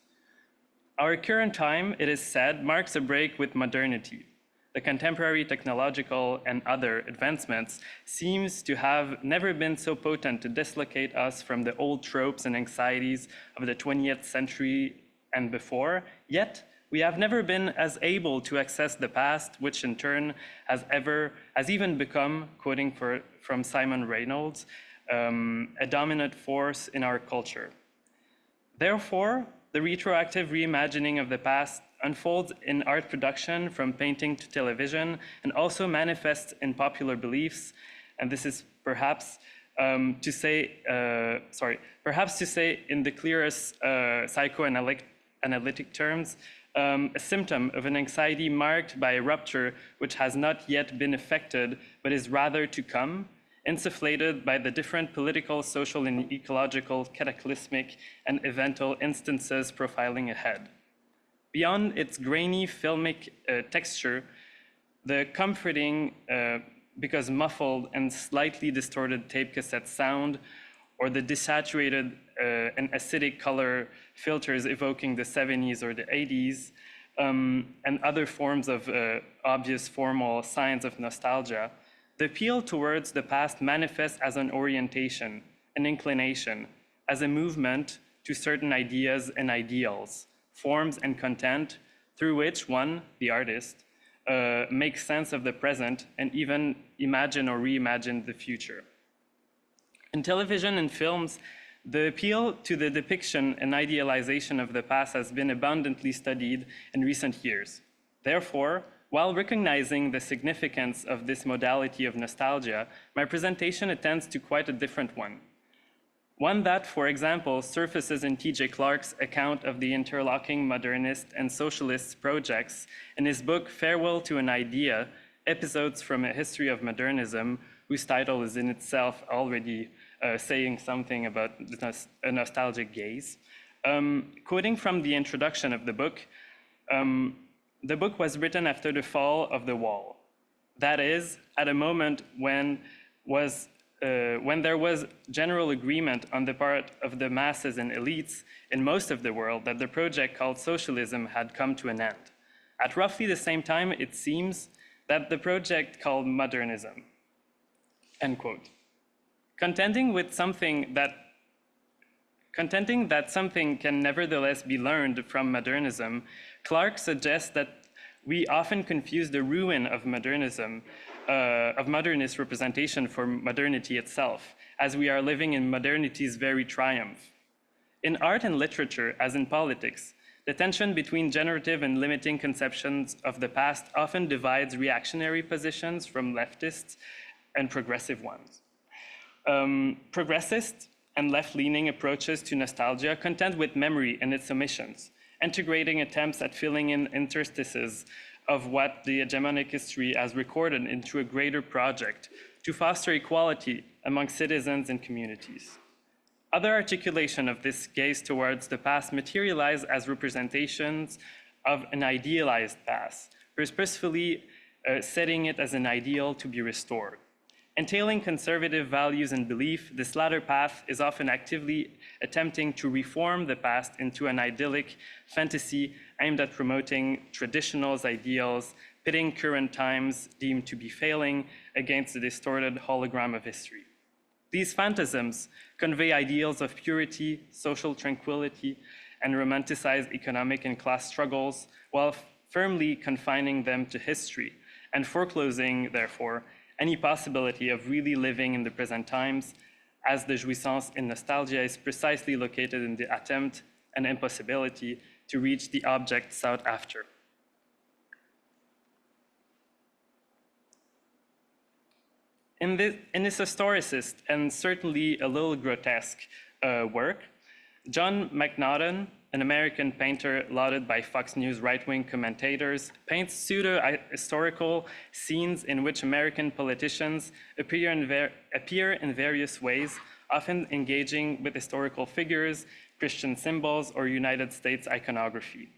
Our current time, it is said, marks a break with modernity. The contemporary technological and other advancements seems to have never been so potent to dislocate us from the old tropes and anxieties of the 20th century and before, yet we have never been as able to access the past, which in turn has even become, quoting from Simon Reynolds, a dominant force in our culture. Therefore, the retroactive reimagining of the past unfolds in art production from painting to television and also manifests in popular beliefs. And this is perhaps to say in the clearest psychoanalytic terms, a symptom of an anxiety marked by a rupture which has not yet been effected, but is rather to come, insufflated by the different political, social, and ecological cataclysmic and eventual instances profiling ahead. Beyond its grainy filmic texture, the comforting, because muffled and slightly distorted tape cassette sound, or the desaturated and acidic color filters evoking the 70s or the 80s, and other forms of obvious formal signs of nostalgia, the appeal towards the past manifests as an orientation, an inclination, as a movement to certain ideas and ideals, forms and content, through which one, the artist, makes sense of the present and even imagine or reimagine the future. In television and films, the appeal to the depiction and idealization of the past has been abundantly studied in recent years. Therefore, while recognizing the significance of this modality of nostalgia, my presentation attends to quite a different one. One that, for example, surfaces in T.J. Clarke's account of the interlocking modernist and socialist projects in his book Farewell to an Idea, Episodes from a History of Modernism, whose title is in itself already saying something about a nostalgic gaze. Quoting from the introduction of the book was written after the fall of the wall. That is, at a moment when there was general agreement on the part of the masses and elites in most of the world that the project called socialism had come to an end. At roughly the same time, it seems that the project called modernism, end quote. Contending that something can nevertheless be learned from modernism, Clarke suggests that we often confuse the ruin of modernism of modernist representation for modernity itself, as we are living in modernity's very triumph. In art and literature, as in politics, the tension between generative and limiting conceptions of the past often divides reactionary positions from leftists and progressive ones. Progressist and left-leaning approaches to nostalgia contend with memory and its omissions, integrating attempts at filling in interstices of what the hegemonic history has recorded into a greater project to foster equality among citizens and communities. Other articulation of this gaze towards the past materialize as representations of an idealized past, purposefully setting it as an ideal to be restored. Entailing conservative values and belief, this latter path is often actively attempting to reform the past into an idyllic fantasy aimed at promoting traditional ideals, pitting current times deemed to be failing against the distorted hologram of history. These phantasms convey ideals of purity, social tranquility, and romanticize economic and class struggles, while firmly confining them to history, and foreclosing, therefore, any possibility of really living in the present times, as the jouissance in nostalgia is precisely located in the attempt and impossibility to reach the object sought after. In this historicist and certainly a little grotesque work, John McNaughton, an American painter lauded by Fox News right-wing commentators, paints pseudo-historical scenes in which American politicians appear in various ways, often engaging with historical figures, Christian symbols, or United States iconography.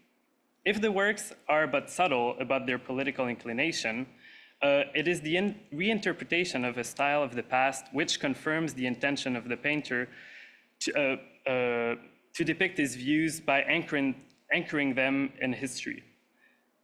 If the works are but subtle about their political inclination, it is the reinterpretation of a style of the past which confirms the intention of the painter to depict his views by anchoring them in history.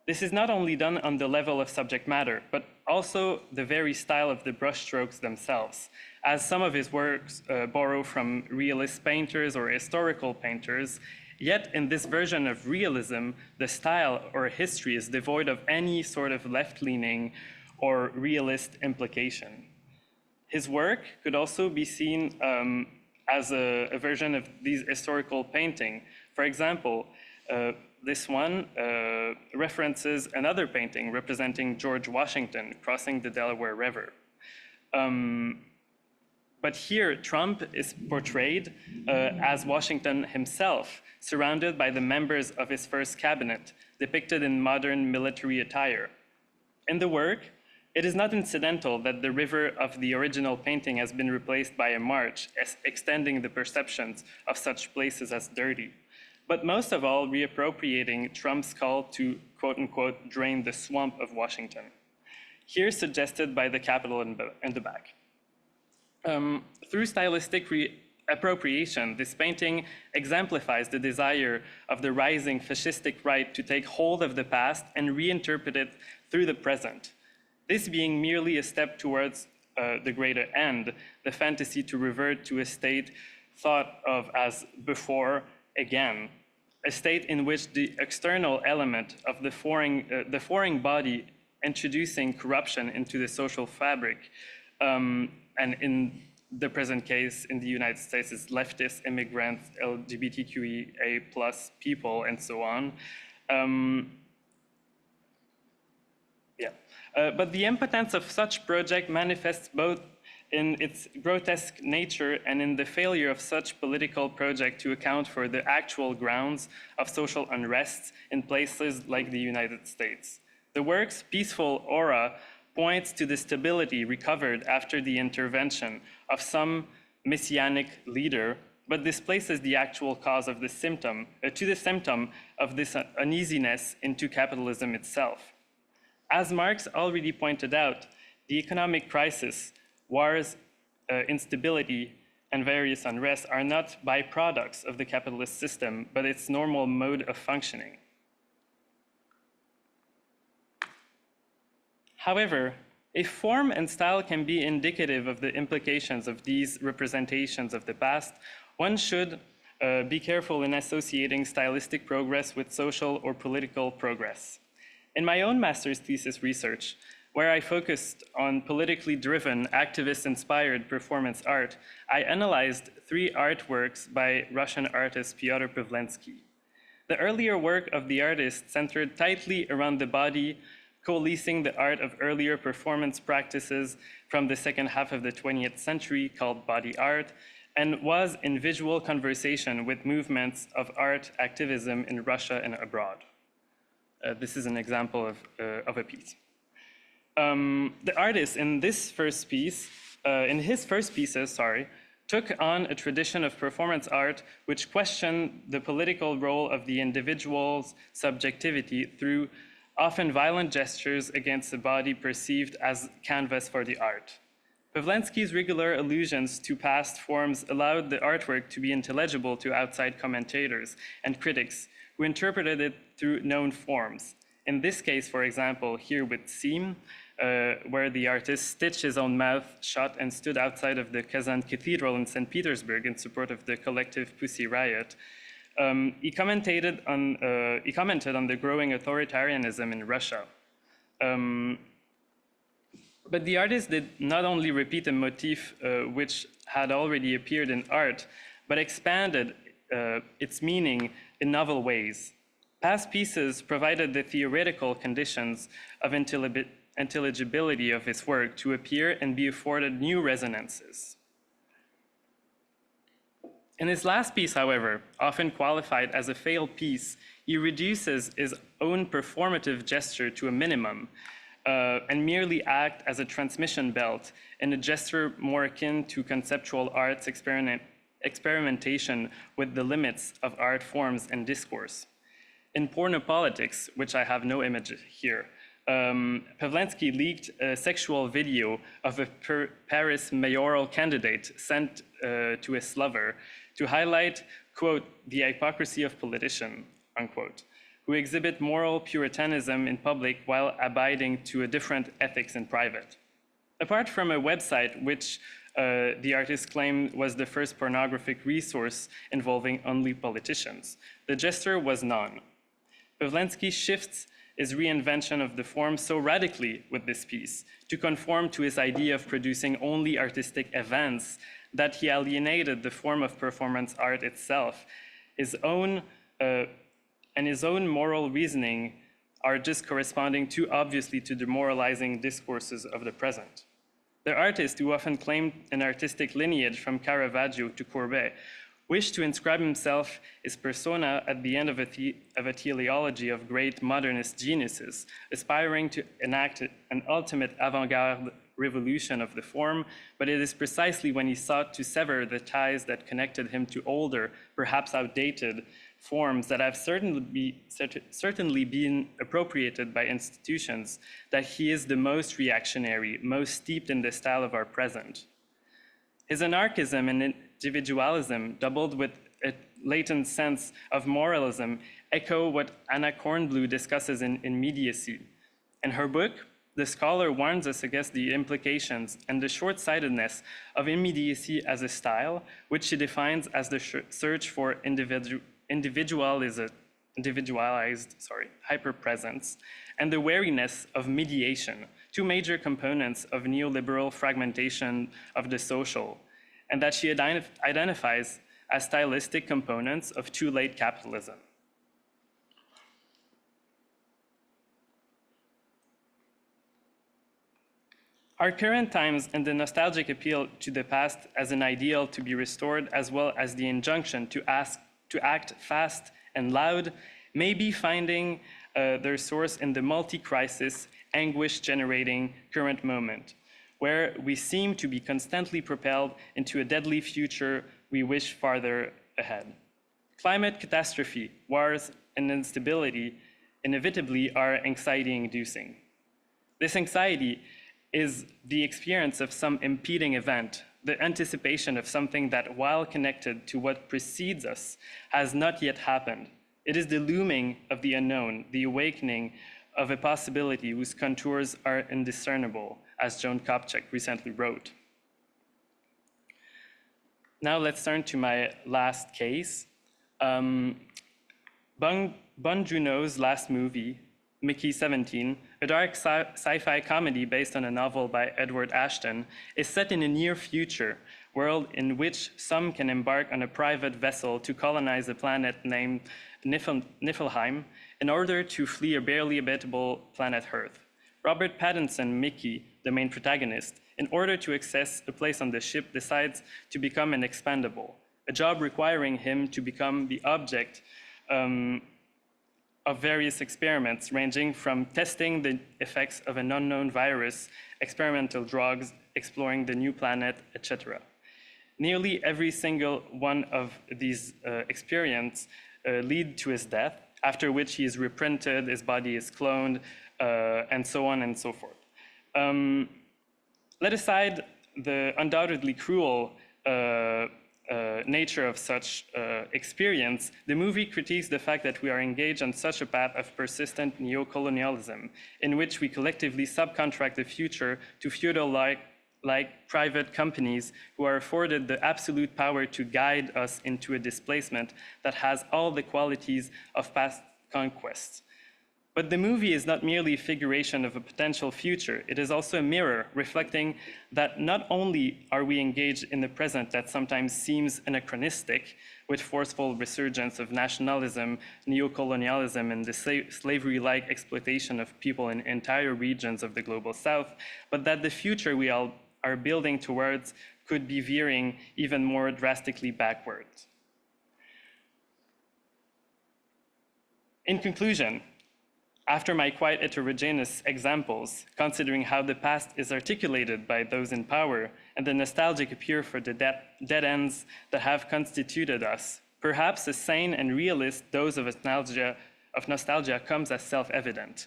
This is not only done on the level of subject matter, but also the very style of the brushstrokes themselves, as some of his works borrow from realist painters or historical painters. Yet in this version of realism, the style or history is devoid of any sort of left-leaning or realist implication. His work could also be seen as a version of these historical painting. For example, this one references another painting representing George Washington crossing the Delaware River. But here, Trump is portrayed as Washington himself, surrounded by the members of his first cabinet, depicted in modern military attire. In the work, it is not incidental that the river of the original painting has been replaced by a marsh, extending the perceptions of such places as dirty, but most of all reappropriating Trump's call to, quote unquote, drain the swamp of Washington, here suggested by the Capitol in the back. Through stylistic appropriation, this painting exemplifies the desire of the rising fascistic right to take hold of the past and reinterpret it through the present. This being merely a step towards the greater end, the fantasy to revert to a state thought of as before again, a state in which the external element of the foreign body introducing corruption into the social fabric, and in the present case in the United States is leftist, immigrants, LGBTQIA+ people, and so on. But the impotence of such project manifests both in its grotesque nature and in the failure of such political project to account for the actual grounds of social unrest in places like the United States. The work's peaceful aura points to the stability recovered after the intervention of some messianic leader, but displaces the actual cause of the symptom, of this uneasiness into capitalism itself. As Marx already pointed out, the economic crisis, wars, instability, and various unrest are not byproducts of the capitalist system, but its normal mode of functioning. However, if form and style can be indicative of the implications of these representations of the past, one should be careful in associating stylistic progress with social or political progress. In my own master's thesis research, where I focused on politically driven, activist-inspired performance art, I analyzed 3 artworks by Russian artist Pyotr Pavlensky. The earlier work of the artist centered tightly around the body, coalescing the art of earlier performance practices from the second half of the 20th century called body art, and was in visual conversation with movements of art activism in Russia and abroad. This is an example of a piece. The artist in his first pieces, took on a tradition of performance art which questioned the political role of the individual's subjectivity through often violent gestures against the body perceived as canvas for the art. Pavlensky's regular allusions to past forms allowed the artwork to be intelligible to outside commentators and critics who interpreted it through known forms. In this case, for example, here with Seam, where the artist stitched his own mouth shut and stood outside of the Kazan Cathedral in St. Petersburg in support of the collective Pussy Riot, he commented on the growing authoritarianism in Russia. But the artist did not only repeat a motif which had already appeared in art, but expanded its meaning in novel ways. Past pieces provided the theoretical conditions of intelligibility of his work to appear and be afforded new resonances. In his last piece, however, often qualified as a failed piece, he reduces his own performative gesture to a minimum and merely act as a transmission belt in a gesture more akin to conceptual art's experimentation with the limits of art forms and discourse. In Pornopolitics, which I have no image here, Pavlensky leaked a sexual video of a Paris mayoral candidate sent to his lover to highlight, quote, the hypocrisy of politicians, unquote, who exhibit moral puritanism in public while abiding to a different ethics in private. Apart from a website which the artist claimed was the first pornographic resource involving only politicians, the gesture was none. Pavlensky shifts his reinvention of the form so radically with this piece to conform to his idea of producing only artistic events that he alienated the form of performance art itself. His own moral reasoning are just corresponding too obviously to the moralizing discourses of the present. The artist, who often claimed an artistic lineage from Caravaggio to Courbet, wished to inscribe himself, his persona, at the end of a teleology of great modernist geniuses, aspiring to enact an ultimate avant-garde revolution of the form, but it is precisely when he sought to sever the ties that connected him to older, perhaps outdated, forms that have certainly been appropriated by institutions that he is the most reactionary, most steeped in the style of our present. His anarchism and individualism, doubled with a latent sense of moralism, echo what Anna Kornblue discusses in Immediacy. In her book, the scholar warns us against the implications and the short-sightedness of immediacy as a style, which she defines as the search for individualized hyperpresence, and the wariness of mediation, two major components of neoliberal fragmentation of the social, and that she identifies as stylistic components of too late capitalism. Our current times and the nostalgic appeal to the past as an ideal to be restored, as well as the injunction to act fast and loud, may be finding their source in the multi-crisis, anguish-generating current moment, where we seem to be constantly propelled into a deadly future we wish farther ahead. Climate catastrophe, wars, and instability inevitably are anxiety-inducing. This anxiety is the experience of some impeding event, the anticipation of something that, while connected to what precedes us, has not yet happened. It is the looming of the unknown, the awakening of a possibility whose contours are indiscernible, as Joan Kopchak recently wrote. Now let's turn to my last case. Bong Joon-ho's last movie, Mickey 17, a dark sci-fi comedy based on a novel by Edward Ashton, is set in a near future world in which some can embark on a private vessel to colonize a planet named Niflheim in order to flee a barely habitable planet Earth. Robert Pattinson, Mickey, the main protagonist, in order to access a place on the ship, decides to become an expendable, a job requiring him to become the object of various experiments, ranging from testing the effects of an unknown virus, experimental drugs, exploring the new planet, etc. Nearly every single one of these experiments lead to his death, after which he is reprinted, his body is cloned, and so on and so forth. Let aside the undoubtedly cruel nature of such experience, the movie critiques the fact that we are engaged on such a path of persistent neo-colonialism, in which we collectively subcontract the future to feudal-like private companies who are afforded the absolute power to guide us into a displacement that has all the qualities of past conquests. But the movie is not merely a figuration of a potential future, it is also a mirror reflecting that not only are we engaged in the present that sometimes seems anachronistic, with forceful resurgence of nationalism, neocolonialism, and the slavery-like exploitation of people in entire regions of the global south, but that the future we all are building towards could be veering even more drastically backwards. In conclusion, after my quite heterogeneous examples, considering how the past is articulated by those in power and the nostalgic appeal for the dead ends that have constituted us, perhaps a sane and realist dose of nostalgia comes as self-evident.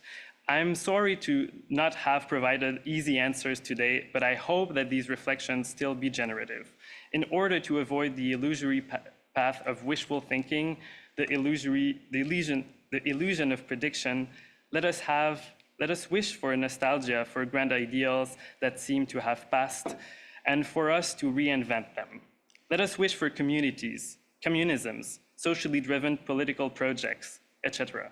I'm sorry to not have provided easy answers today, but I hope that these reflections still be generative. In order to avoid the illusory path of wishful thinking, the illusion of prediction, let us wish for a nostalgia for grand ideals that seem to have passed, and for us to reinvent them. Let us wish for communities, communisms, socially driven political projects, etc.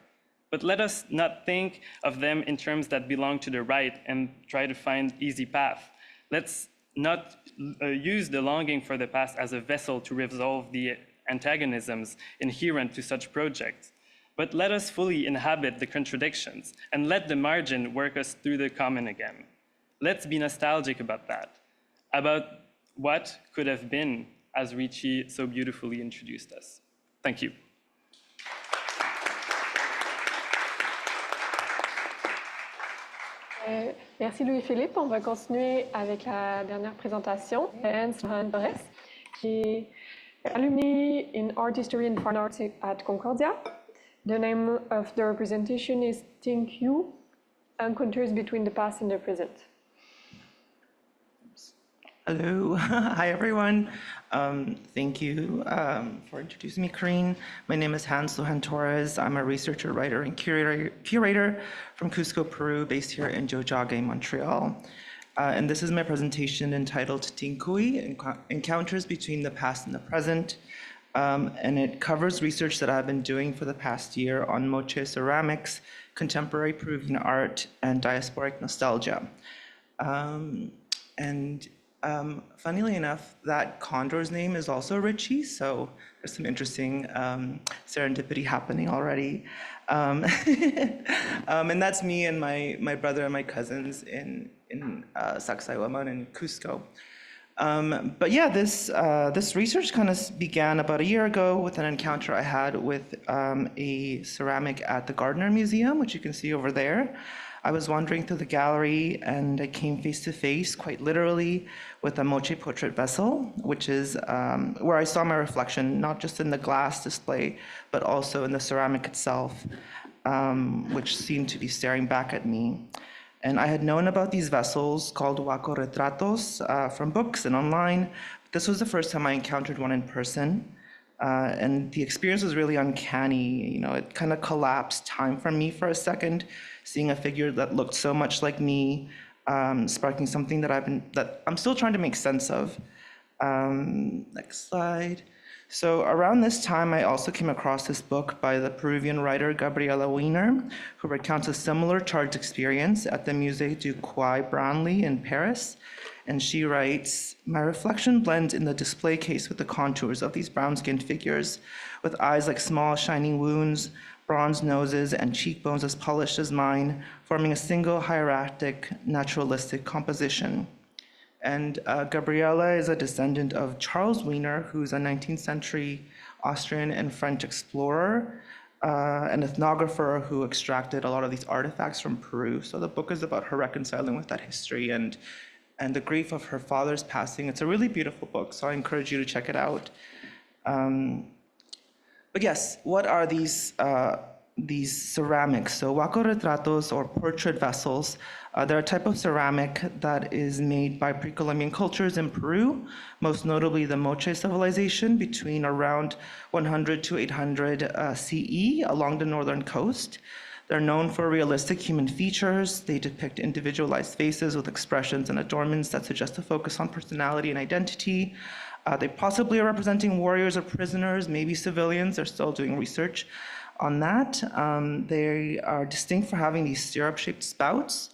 But let us not think of them in terms that belong to the right and try to find easy path. Let's not use the longing for the past as a vessel to resolve the antagonisms inherent to such projects. But let us fully inhabit the contradictions and let the margin work us through the common again. Let's be nostalgic about that, about what could have been, as Richy so beautifully introduced us. Thank you. Merci Louis-Philippe. On va continuer avec la dernière présentation. Hanss Torres, qui est alumni in art history and fine arts at Concordia. The name of the representation is Think You, Encounters Between the Past and the Present. Hello, hi everyone. Thank you for introducing me, Corine. My name is Hanss Torres. I'm a researcher, writer, and curator from Cusco, Peru, based here in Jojage, Montreal. And this is my presentation entitled Tinkui, Encounters Between the Past and the Present. And it covers research that I've been doing for the past year on moche ceramics, contemporary Peruvian art, and diasporic nostalgia. Funnily enough, that condor's name is also Richy, so there's some interesting serendipity happening already. And that's me and my brother and my cousins in Sacsayhuaman and Cusco. But yeah, this research kind of began about a year ago with an encounter I had with a ceramic at the Gardner Museum, which you can see over there. I was wandering through the gallery and I came face to face, quite literally, with a moche portrait vessel, which is where I saw my reflection, not just in the glass display, but also in the ceramic itself, which seemed to be staring back at me. And I had known about these vessels called Huaco Retratos from books and online. This was the first time I encountered one in person. And the experience was really uncanny. You know, it kind of collapsed time for me for a second, seeing a figure that looked so much like me, sparking something that I'm still trying to make sense of. Next slide. So around this time, I also came across this book by the Peruvian writer Gabriela Wiener, who recounts a similar charged experience at the Musée du Quai Branly in Paris. And she writes, "My reflection blends in the display case with the contours of these brown-skinned figures, with eyes like small shining wounds, bronze noses, and cheekbones as polished as mine, forming a single hieratic, naturalistic composition." And Gabriela is a descendant of Charles Wiener, who's a 19th century Austrian and French explorer, an ethnographer who extracted a lot of these artifacts from Peru. So the book is about her reconciling with that history and the grief of her father's passing. It's a really beautiful book, so I encourage you to check it out. But yes, what are these ceramics? So wako retratos, or portrait vessels, they're a type of ceramic that is made by pre-Columbian cultures in Peru, most notably the Moche civilization between around 100 to 800 CE along the northern coast. They're known for realistic human features. They depict individualized faces with expressions and adornments that suggest a focus on personality and identity. They possibly are representing warriors or prisoners, maybe civilians. They're still doing research on that. They are distinct for having these syrup-shaped spouts.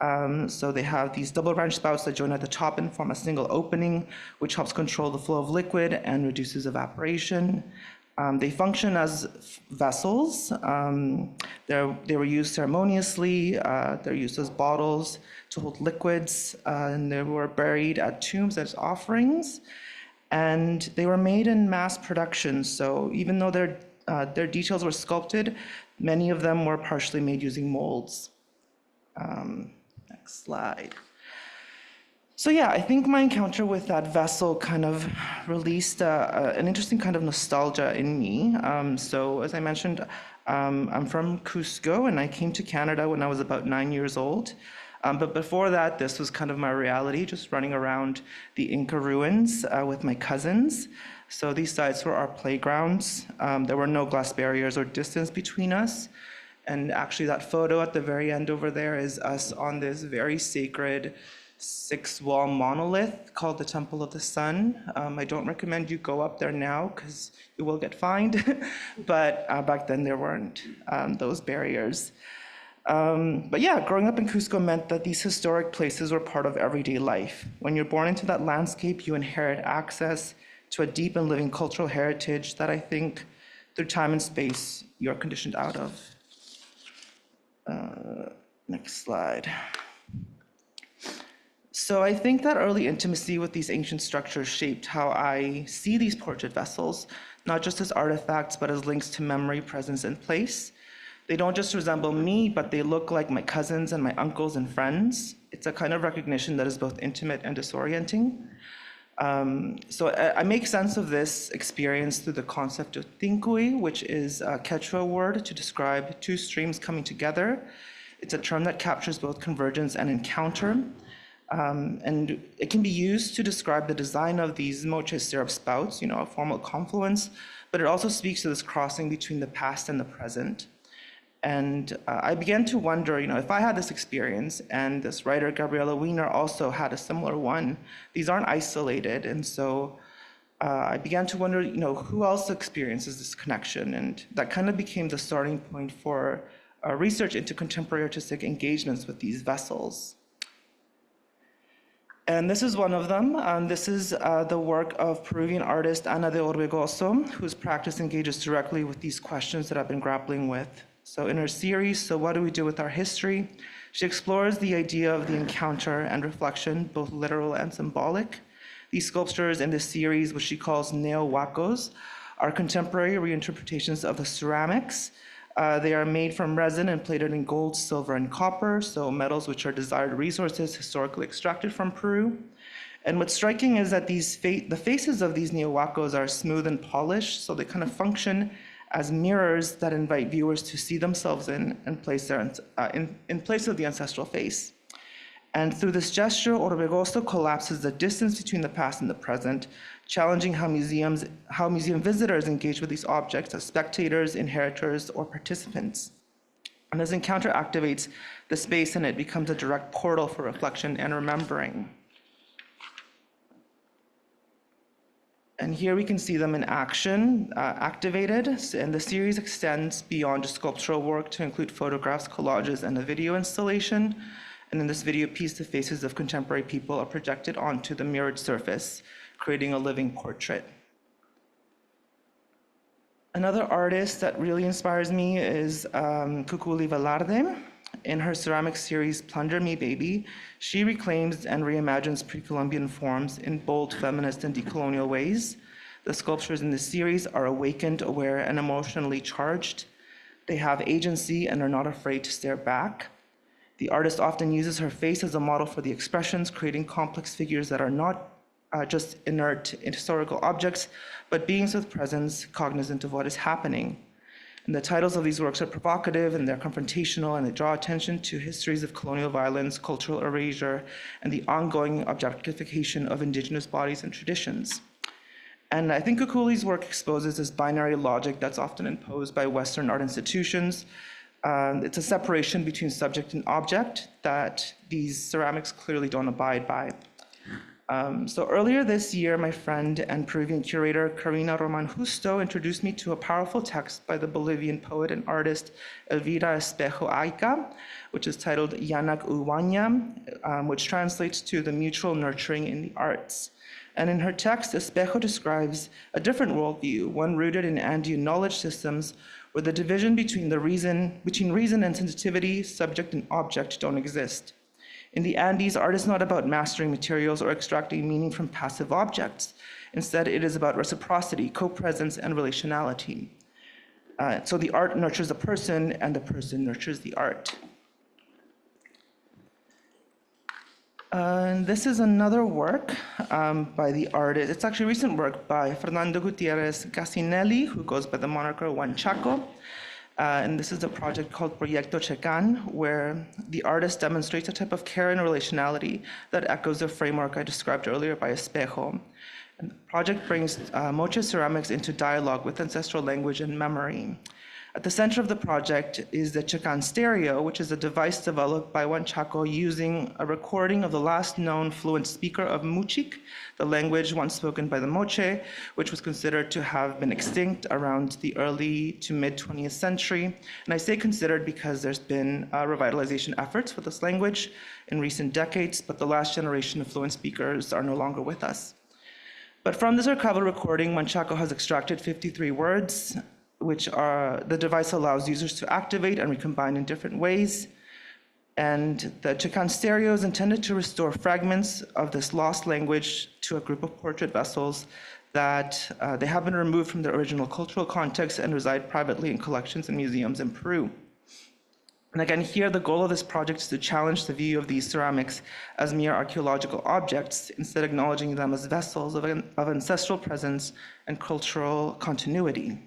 So they have these double branch spouts that join at the top and form a single opening, which helps control the flow of liquid and reduces evaporation. They function as vessels. They were used ceremoniously. They're used as bottles to hold liquids, and they were buried at tombs as offerings. And they were made in mass production. So even though their details were sculpted, many of them were partially made using molds. Next slide. So yeah, I think my encounter with that vessel kind of released an interesting kind of nostalgia in me. So as I mentioned, I'm from Cusco, and I came to Canada when I was about 9 years old. But before that, this was kind of my reality, just running around the Inca ruins with my cousins. So these sites were our playgrounds. There were no glass barriers or distance between us. And actually that photo at the very end over there is us on this very sacred 6-wall monolith called the Temple of the Sun. I don't recommend you go up there now because you will get fined, but back then there weren't those barriers. But yeah, growing up in Cusco meant that these historic places were part of everyday life. When you're born into that landscape, you inherit access to a deep and living cultural heritage that I think through time and space you're conditioned out of. Next slide. So I think that early intimacy with these ancient structures shaped how I see these portrait vessels, not just as artifacts, but as links to memory, presence, and place. They don't just resemble me, but they look like my cousins and my uncles and friends. It's a kind of recognition that is both intimate and disorienting. So I make sense of this experience through the concept of tincui, which is a Quechua word to describe two streams coming together. It's a term that captures both convergence and encounter. And it can be used to describe the design of these moche syrup spouts, a formal confluence, but it also speaks to this crossing between the past and the present. And I began to wonder, if I had this experience and this writer, Gabriela Wiener, also had a similar one, these aren't isolated. And so I began to wonder, who else experiences this connection? And that kind of became the starting point for research into contemporary artistic engagements with these vessels. And this is one of them. This is the work of Peruvian artist Ana de Orbegoso, whose practice engages directly with these questions that I've been grappling with. So in her series, So What Do We Do With Our History?, she explores the idea of the encounter and reflection, both literal and symbolic. These sculptures in this series, which she calls neo-wakos, are contemporary reinterpretations of the ceramics. They are made from resin and plated in gold, silver, and copper, so metals which are desired resources historically extracted from Peru. And what's striking is that the faces of these neo-wakos are smooth and polished, so they kind of function as mirrors that invite viewers to see themselves in place of the ancestral face. And through this gesture, Orbegoso collapses the distance between the past and the present, challenging how museum visitors engage with these objects as spectators, inheritors, or participants. And this encounter activates the space, and it becomes a direct portal for reflection and remembering. And here we can see them in action, activated, and the series extends beyond just sculptural work to include photographs, collages, and a video installation. And in this video piece, the faces of contemporary people are projected onto the mirrored surface, creating a living portrait. Another artist that really inspires me is Cuculi Velarde. In her ceramic series, Plunger Me Baby, she reclaims and reimagines pre-Columbian forms in bold, feminist, and decolonial ways. The sculptures in this series are awakened, aware, and emotionally charged. They have agency and are not afraid to stare back. The artist often uses her face as a model for the expressions, creating complex figures that are not just inert historical objects, but beings with presence, cognizant of what is happening. And the titles of these works are provocative and they're confrontational, and they draw attention to histories of colonial violence, cultural erasure, and the ongoing objectification of indigenous bodies and traditions. And I think Cuculi's work exposes this binary logic that's often imposed by Western art institutions. It's a separation between subject and object that these ceramics clearly don't abide by. So earlier this year, my friend and Peruvian curator, Karina Roman Justo, introduced me to a powerful text by the Bolivian poet and artist Elvira Espejo Ayca, which is titled Yanak Uwanya, which translates to the mutual nurturing in the arts. And in her text, Espejo describes a different worldview, one rooted in Andean knowledge systems, where the division between reason and sensitivity, subject and object, don't exist. In the Andes, art is not about mastering materials or extracting meaning from passive objects. Instead, it is about reciprocity, co-presence, and relationality. So the art nurtures the person, and the person nurtures the art. And this is another work by the artist. It's actually recent work by Fernando Gutierrez Gassinelli, who goes by the moniker Juan Chaco. And this is a project called Proyecto Checan, where the artist demonstrates a type of care and relationality that echoes the framework I described earlier by Espejo. And the project brings Moche ceramics into dialogue with ancestral language and memory. At the center of the project is the Checan stereo, which is a device developed by Juan Chaco using a recording of the last known fluent speaker of Muchik, the language once spoken by the Moche, which was considered to have been extinct around the early to mid 20th century. And I say considered because there's been revitalization efforts for this language in recent decades, but the last generation of fluent speakers are no longer with us. But from this archival recording, Juan Chaco has extracted 53 words, which the device allows users to activate and recombine in different ways. And the Checan stereo is intended to restore fragments of this lost language to a group of portrait vessels that they have been removed from their original cultural context and reside privately in collections and museums in Peru. And again, here the goal of this project is to challenge the view of these ceramics as mere archaeological objects, instead acknowledging them as vessels of ancestral presence and cultural continuity.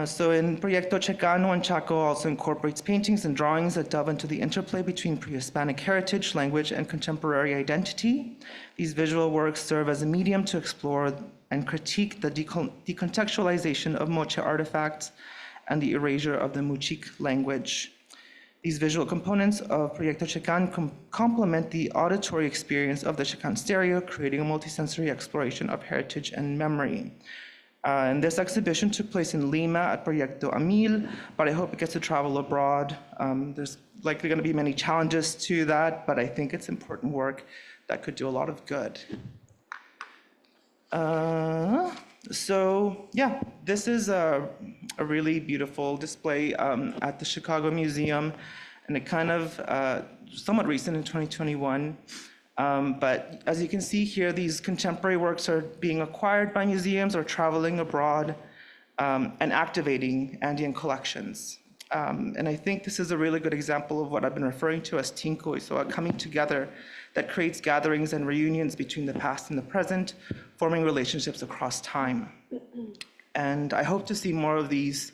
So in Proyecto Checan, Juan Chaco also incorporates paintings and drawings that delve into the interplay between pre-Hispanic heritage, language, and contemporary identity. These visual works serve as a medium to explore and critique the decontextualization of Moche artifacts and the erasure of the Muchik language. These visual components of Proyecto Checan complement the auditory experience of the Checan stereo, creating a multisensory exploration of heritage and memory. And this exhibition took place in Lima at Proyecto Amil, but I hope it gets to travel abroad. There's likely going to be many challenges to that, but I think it's important work that could do a lot of good. So yeah, this is a really beautiful display at the Chicago Museum, and it kind of somewhat recent in 2021. But as you can see here, these contemporary works are being acquired by museums or traveling abroad and activating Andean collections. And I think this is a really good example of what I've been referring to as tinko, so a coming together that creates gatherings and reunions between the past and the present, forming relationships across time. And I hope to see more of these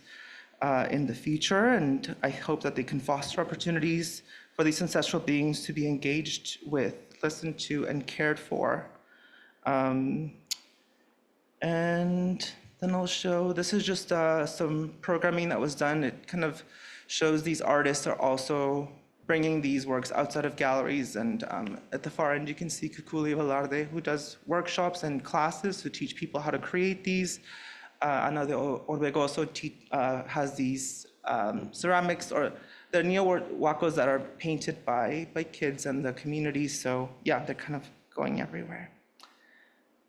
in the future, and I hope that they can foster opportunities for these ancestral beings to be engaged with, listened to, and cared for. And then I'll show, this is just some programming that was done. It kind of shows these artists are also bringing these works outside of galleries. And at the far end, you can see Kukuli Velarde, who does workshops and classes to teach people how to create these. Ana de Orvego also has these ceramics, or the neo-wakos that are painted by kids and the community. So yeah, they're kind of going everywhere.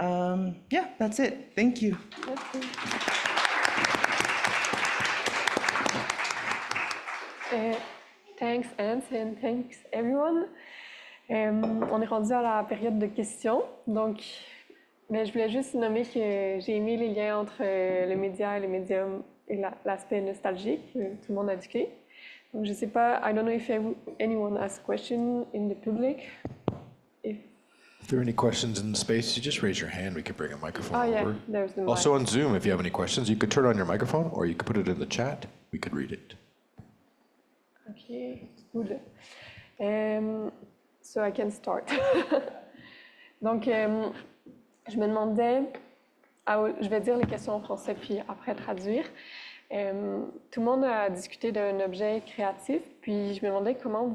Yeah, that's it. Thank you. Thanks, Hanss, and thanks, everyone. On est rendu à la période de questions. Donc, je voulais juste nommer que j'ai aimé les liens entre le média et le médium et l'aspect nostalgique que tout le monde a discuté. Donc, je ne sais pas, I don't know if anyone has a question in the public. If there are any questions in the space, you just raise your hand. We could bring a microphone Oh, yeah, over. there's the mic. Also on Zoom, if you have any questions, you could turn on your microphone or you could put it in the chat. We could read it. Okay, good. So I can start. Donc, je me demandais, je vais dire les questions en français puis après traduire. Tout le monde a discuté d'un objet créatif, puis je me demandais comment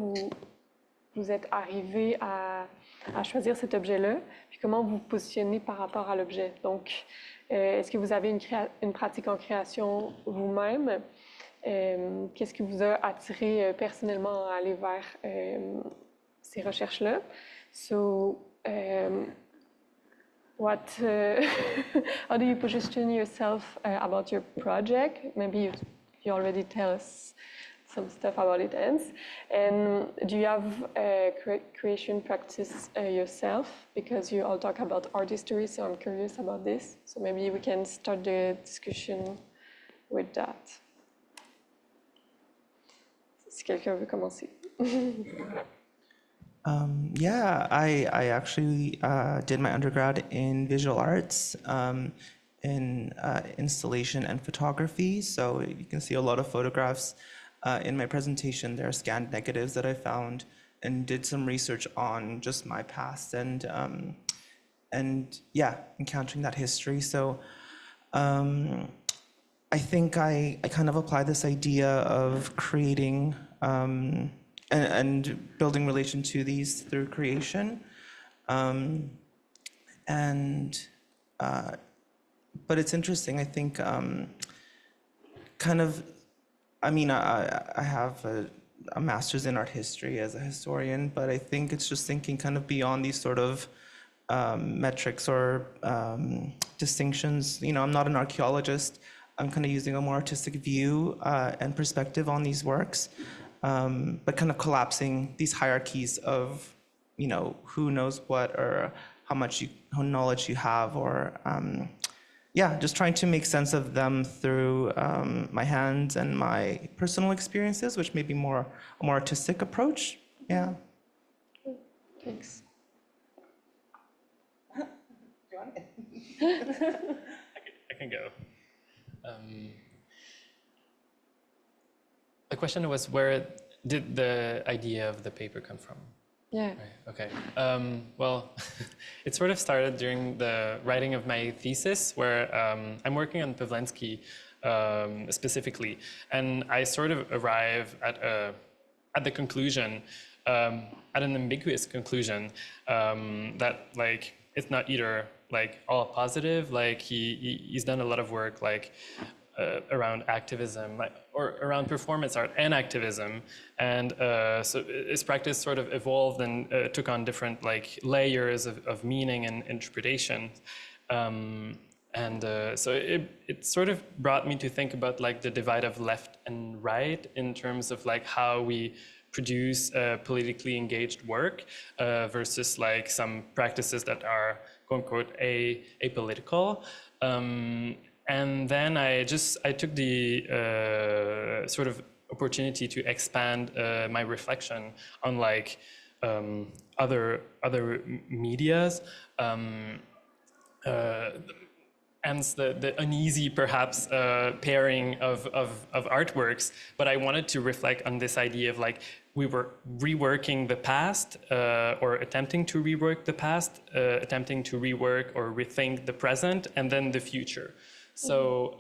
vous êtes arrivé à choisir cet objet-là, puis comment vous vous positionnez par rapport à l'objet. Donc, est-ce que vous avez une pratique en création vous-même? Qu'est-ce qui vous a attiré personnellement à aller vers ces recherches-là? So, how do you position yourself about your project? Maybe you already tell us some stuff about it, Hanss. And do you have creation practice yourself? Because you all talk about art history, so I'm curious about this. So maybe we can start the discussion with that. Si quelqu'un veut commencer. Yeah, I actually did my undergrad in visual arts, in installation and photography. So you can see a lot of photographs in my presentation. There are scanned negatives that I found, and did some research on just my past and yeah, encountering that history. So I think I kind of apply this idea of creating and building relation to these through creation. But it's interesting, I think, kind of, I mean, I have a master's in art history as a historian, but I think it's just thinking kind of beyond these sort of metrics or distinctions. You know, I'm not an archaeologist. I'm kind of using a more artistic view and perspective on these works, but kind of collapsing these hierarchies of, you know, who knows what or how much knowledge you have, or yeah, just trying to make sense of them through my hands and my personal experiences, which may be a more artistic approach. Yeah. Thanks. I can go. The question was, where did the idea of the paper come from? Yeah. Right, okay. Well, it sort of started during the writing of my thesis, where I'm working on Pavlensky specifically, and I sort of arrive at the conclusion, at an ambiguous conclusion, that like it's not either like all positive, like he's done a lot of work like around activism, like, or around performance art and activism, and so his practice sort of evolved and took on different like layers of meaning and interpretation, so it sort of brought me to think about like the divide of left and right in terms of like how we produce politically engaged work versus like some practices that are quote unquote apolitical. And then I took the sort of opportunity to expand my reflection on like other medias, and the uneasy perhaps pairing of artworks. But I wanted to reflect on this idea of like we were reworking the past, or attempting to rework the past, attempting to rework or rethink the present, and then the future. So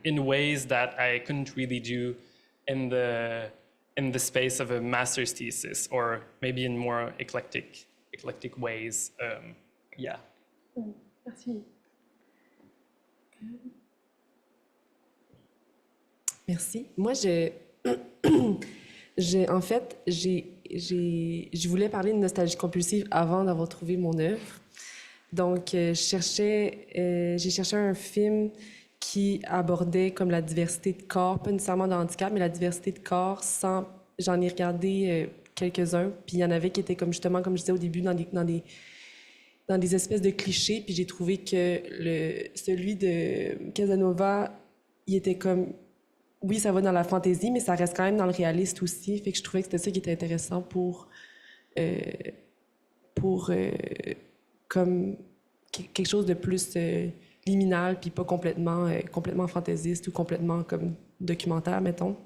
in ways that I couldn't really do in the in the space of a master's thesis, or maybe in more eclectic ways. Yeah. Merci. Merci. Moi, en fait, je voulais parler de nostalgie compulsive avant d'avoir trouvé mon œuvre. Donc, j'ai cherché un film qui abordait comme la diversité de corps, pas nécessairement de handicap, mais la diversité de corps sans... J'en ai regardé quelques-uns, puis il y en avait qui étaient comme justement, comme je disais au début, dans des espèces de clichés, puis j'ai trouvé que celui de Casanova, il était comme... Oui, ça va dans la fantaisie, mais ça reste quand même dans le réaliste aussi, fait que je trouvais que c'était ça qui était intéressant pour comme quelque chose de plus liminal, puis pas complètement fantaisiste ou complètement comme documentaire, mettons.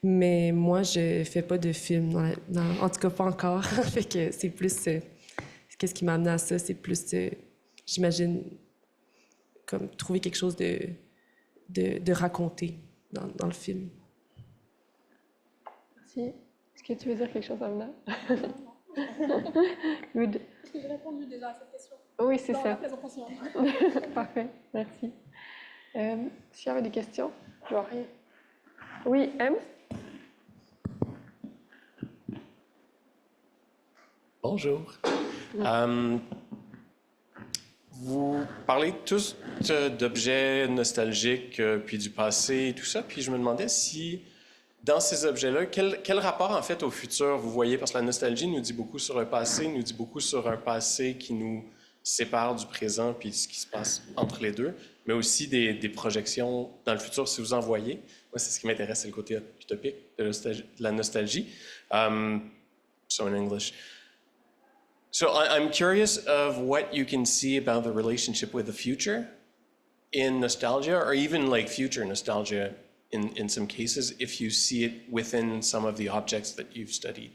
Mais moi, je fais pas de film, en tout cas pas encore. Fait que c'est plus... qu'est-ce qui m'a amené à ça? C'est plus, j'imagine, comme trouver quelque chose de raconter dans le film. Merci. Est-ce que tu veux dire quelque chose, Amina? Good. Est-ce que j'ai répondu déjà à cette question? Oui, c'est dans ça. la présentation? Parfait, merci. S'il y avait des questions, je vois rien. Oui, M? Bonjour. Vous parlez tous d'objets nostalgiques, puis du passé et tout ça, puis je me demandais si, dans ces objets-là, quel rapport en fait au futur vous voyez? Parce que la nostalgie nous dit beaucoup sur le passé, nous dit beaucoup sur un passé qui nous sépare du présent, puis ce qui se passe entre les deux, mais aussi des projections dans le futur, si vous en voyez. Moi, c'est ce qui m'intéresse, c'est le côté utopique de la nostalgie. So in English. So I'm curious of what you can see about the relationship with the future in nostalgia, or even like future nostalgia in some cases, if you see it within some of the objects that you've studied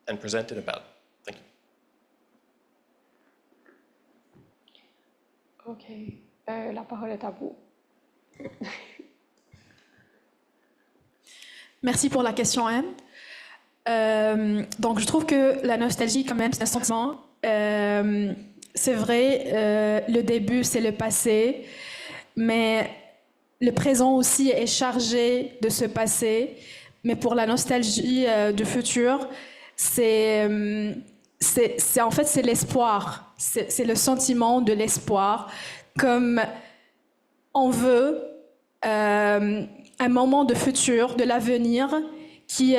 and presented about. Thank you. OK. La parole est à vous. Merci pour la question, Anne. Donc, je trouve que la nostalgie, quand même, c'est un sentiment. C'est vrai, le début, c'est le passé, mais le présent aussi est chargé de ce passé. Mais pour la nostalgie du futur, en fait, c'est l'espoir. C'est le sentiment de l'espoir. Comme on veut un moment de futur, de l'avenir, qui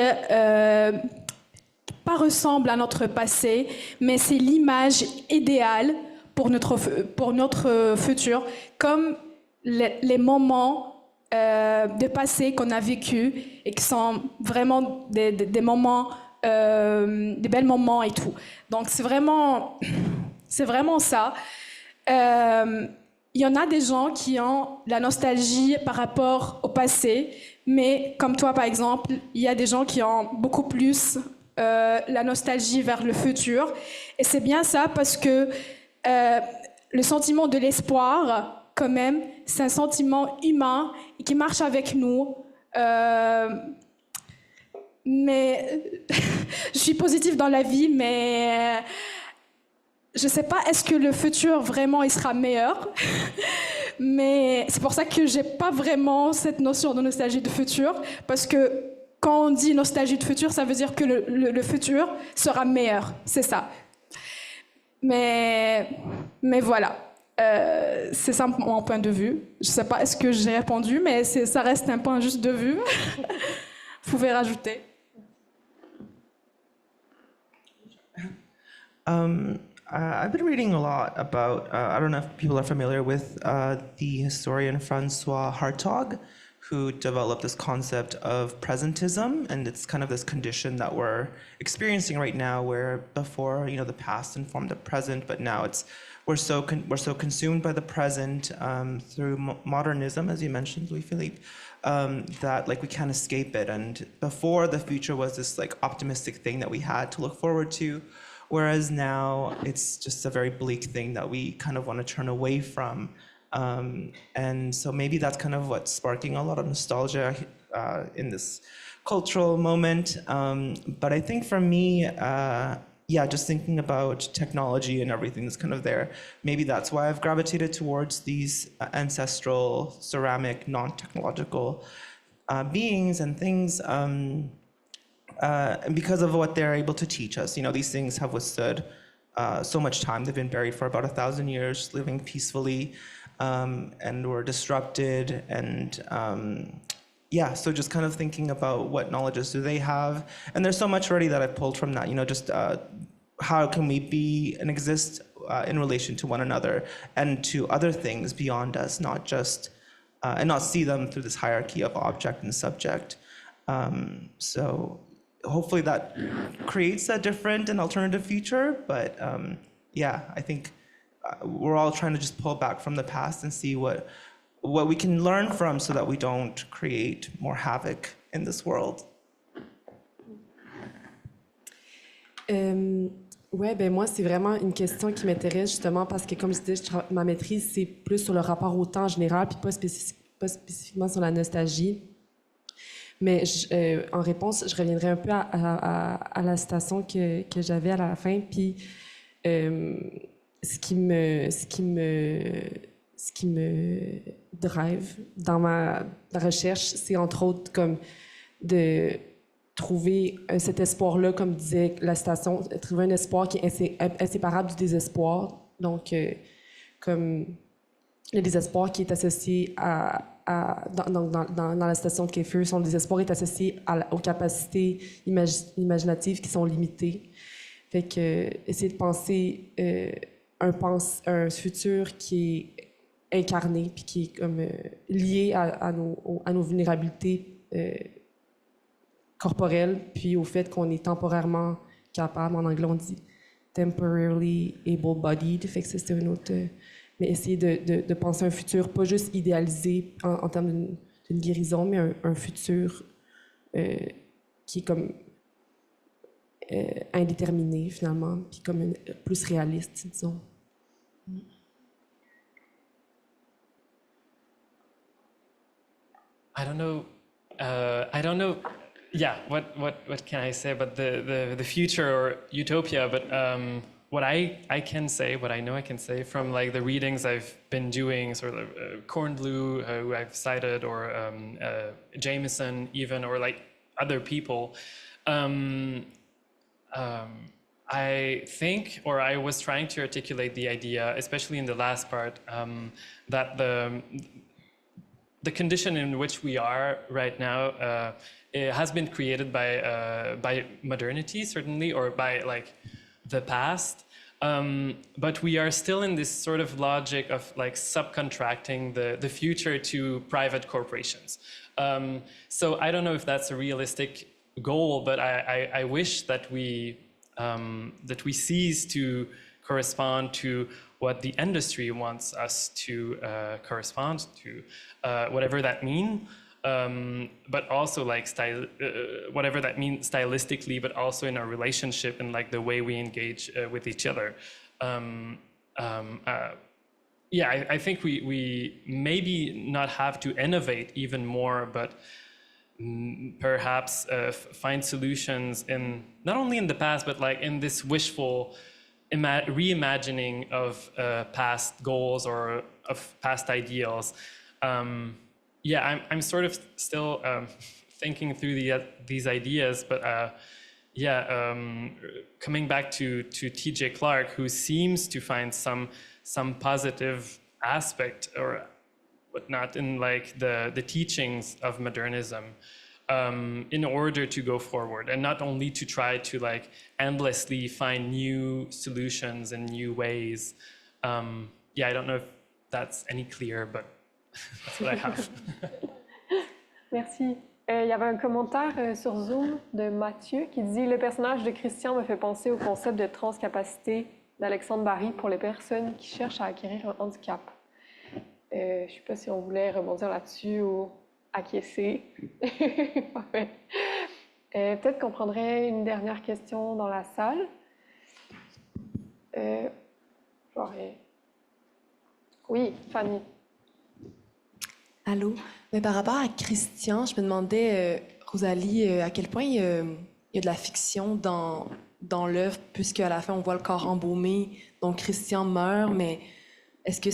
pas ressemble à notre passé, mais c'est l'image idéale pour notre futur, comme les moments de passé qu'on a vécu et qui sont vraiment des moments, des bels moments et tout. Donc c'est vraiment ça. Il y en a des gens qui ont la nostalgie par rapport au passé, mais comme toi, par exemple, il y a des gens qui ont beaucoup plus la nostalgie vers le futur. Et c'est bien ça parce que le sentiment de l'espoir, quand même, c'est un sentiment humain qui marche avec nous. Mais je suis positive dans la vie, mais je ne sais pas, est-ce que le futur, vraiment, il sera meilleur? Mais c'est pour ça que je n'ai pas vraiment cette notion de nostalgie de futur, parce que quand on dit nostalgie de futur, ça veut dire que le futur sera meilleur, c'est ça. Mais voilà, c'est ça mon point de vue. Je ne sais pas, est-ce que j'ai répondu, mais ça reste un point juste de vue. Vous pouvez rajouter. I've been reading a lot about, I don't know if people are familiar with the historian Francois Hartog, who developed this concept of presentism, and it's kind of this condition that we're experiencing right now, where before, the past informed the present, but now we're so consumed by the present through modernism, as you mentioned, Louis-Philippe, that we can't escape it. And before, the future was this optimistic thing that we had to look forward to. Whereas now it's just a very bleak thing that we kind of want to turn away from. And so maybe that's kind of what's sparking a lot of nostalgia in this cultural moment. But I think for me, just thinking about technology and everything that's kind of there, maybe that's why I've gravitated towards these ancestral, ceramic, non-technological beings and things, and because of what they're able to teach us. You know, these things have withstood so much time. They've been buried for about 1,000 years, living peacefully, and were disrupted. And so just kind of thinking about what knowledges do they have. And there's so much already that I pulled from that, you know, just how can we be and exist in relation to one another and to other things beyond us, not just, and not see them through this hierarchy of object and subject. So hopefully that creates a different and alternative future. But I think we're all trying to just pull back from the past and see what we can learn from so that we don't create more havoc in this world. Ouais, ben moi, c'est vraiment une question qui m'intéresse justement parce que, comme je disais, ma maîtrise, c'est plus sur le rapport au temps en général, puis pas spécifiquement sur la nostalgie. Mais en réponse, je reviendrai un peu à la citation que j'avais à la fin, puis ce qui me drive dans ma recherche, c'est entre autres comme de trouver cet espoir-là, comme disait la citation, trouver un espoir qui est inséparable du désespoir. Donc, comme le désespoir qui est associé dans la citation de Kiefer, son désespoir est associé aux capacités imaginatives qui sont limitées. Fait que essayer de penser un futur qui est incarné puis qui est comme lié à nos vulnérabilités corporelles, puis au fait qu'on est temporairement capable, en anglais on dit temporarily able-bodied, fait que c'est une autre... mais essayer de penser un futur pas juste idéalisé en termes d'une guérison, mais un futur qui est comme indéterminé finalement, puis comme plus réaliste, disons. I don't know. Yeah, what can I say about the future or utopia? But what I can say, what I know I can say from like the readings I've been doing, sort of Kornblue, who I've cited, or Jameson even, or like other people. I think, or I was trying to articulate the idea, especially in the last part, that the condition in which we are right now it has been created by modernity, certainly, or by like the past. But we are still in this sort of logic of like subcontracting the future to private corporations. So I don't know if that's a realistic goal, but I wish that we cease to correspond to what the industry wants us to correspond to, whatever that means. But also like whatever that means stylistically, but also in our relationship and like the way we engage with each other. I think we maybe not have to innovate even more, but perhaps find solutions in not only in the past, but like in this wishful reimagining of past goals or of past ideals. I'm sort of still thinking through these ideas, but coming back to T.J. Clark, who seems to find some positive aspect or whatnot in like the teachings of modernism, in order to go forward, and not only to try to like endlessly find new solutions and new ways. I don't know if that's any clearer, but that's what I have. Merci. Il y avait un commentaire sur Zoom de Mathieu qui dit « Le personnage de Christian me fait penser au concept de transcapacité d'Alexandre Barry pour les personnes qui cherchent à acquérir un handicap. » Je ne sais pas si on voulait rebondir là-dessus ou acquiescer. Ouais. Peut-être qu'on prendrait une dernière question dans la salle. Oui, Fanny. Allô? Mais par rapport à Christian, je me demandais, Rosalie, à quel point il y a de la fiction dans l'œuvre, puisque à la fin, on voit le corps embaumé, donc Christian meurt, mais est-ce que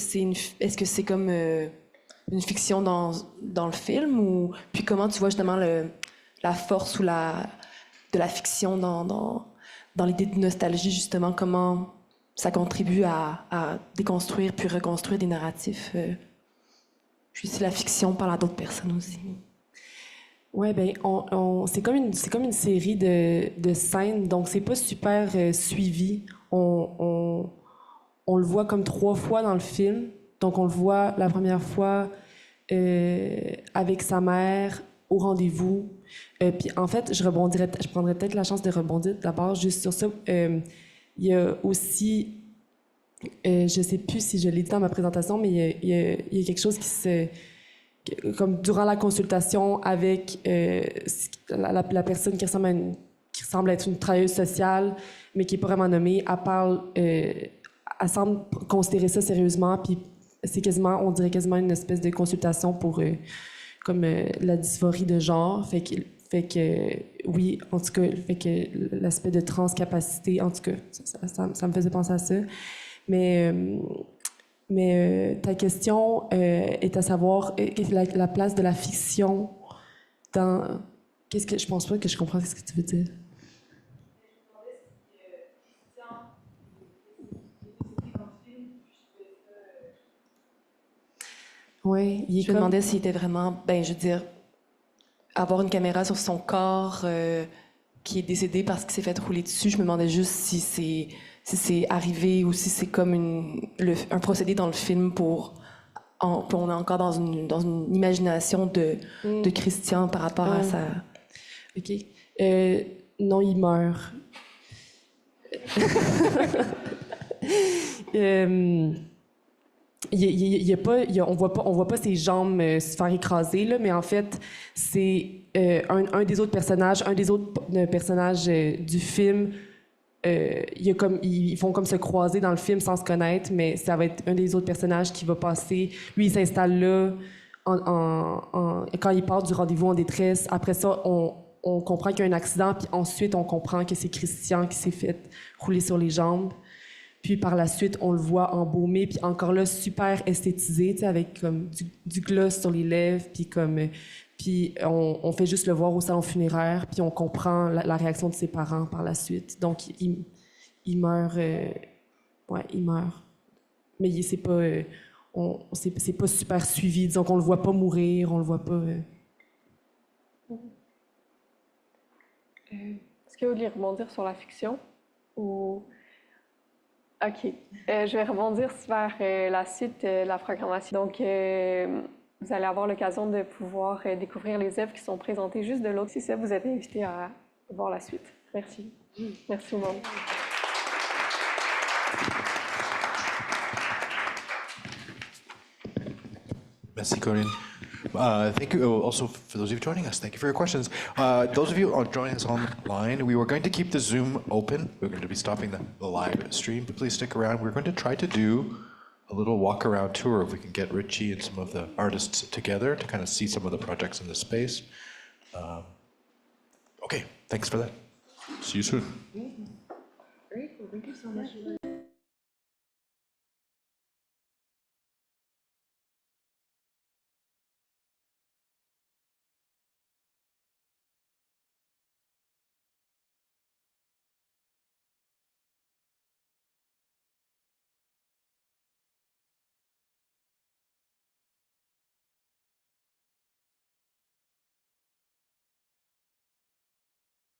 c'est comme une fiction dans le film? Ou puis comment tu vois justement la force ou de la fiction dans l'idée de nostalgie, justement, comment ça contribue à déconstruire puis reconstruire des narratifs? Puis si la fiction parle à d'autres personnes aussi. Ouais, ben, c'est comme une série de scènes, donc c'est pas super suivi. On le voit comme 3 fois dans le film. Donc on le voit la première fois avec sa mère au rendez-vous. Puis en fait, je prendrais peut-être la chance de rebondir d'abord juste sur ça. Il y a aussi je sais plus si je l'ai dit dans ma présentation, mais il y a quelque chose comme durant la consultation avec la personne qui semble être une travailleuse sociale, mais qui est pas vraiment nommée, elle semble considérer ça sérieusement, puis on dirait quasiment une espèce de consultation pour la dysphorie de genre, fait que oui, en tout cas, fait que l'aspect de transcapacité, en tout cas, ça me faisait penser à ça. Mais ta question est à savoir la place de la fiction dans... Je pense pas que je comprends ce que tu veux dire. Oui, Je me demandais s'il était vraiment, je veux dire, avoir une caméra sur son corps qui est décédé parce qu'il s'est fait rouler dessus. Je me demandais juste si c'est arrivé ou si c'est comme un procédé dans le film on est encore dans une imagination de Christian par rapport à ça. OK. Non, il meurt. On voit pas ses jambes se faire écraser, là, mais en fait, c'est un des autres personnages du film. Ils font comme se croiser dans le film sans se connaître, mais ça va être un des autres personnages qui va passer. Lui, il s'installe là quand il part du rendez-vous en détresse. Après ça, on comprend qu'il y a un accident, puis ensuite, on comprend que c'est Christian qui s'est fait rouler sur les jambes. Puis par la suite, on le voit embaumé, puis encore là, super esthétisé, tu sais, avec comme du gloss sur les lèvres, puis on fait juste le voir au salon funéraire, puis on comprend la réaction de ses parents par la suite. Donc, il meurt... il meurt. Mais c'est pas super suivi, disons qu'on le voit pas mourir, on le voit pas... Est-ce que vous voulez rebondir sur la fiction? Ou... OK. Je vais rebondir vers la suite de la programmation. Donc, vous allez avoir l'occasion de pouvoir découvrir les œuvres qui sont présentées juste de l'autre. Si ça, vous êtes invités à voir la suite. Merci. Merci au monde. Merci, Corine. Thank you also for those of you joining us. Thank you for your questions. Those of you joining us online, we were going to keep the Zoom open. We're going to be stopping the live stream, but please stick around. We're going to try to do a little walk-around tour if we can get Richy and some of the artists together to kind of see some of the projects in the space. Okay, thanks for that. See you soon. Great. Well, thank you so much.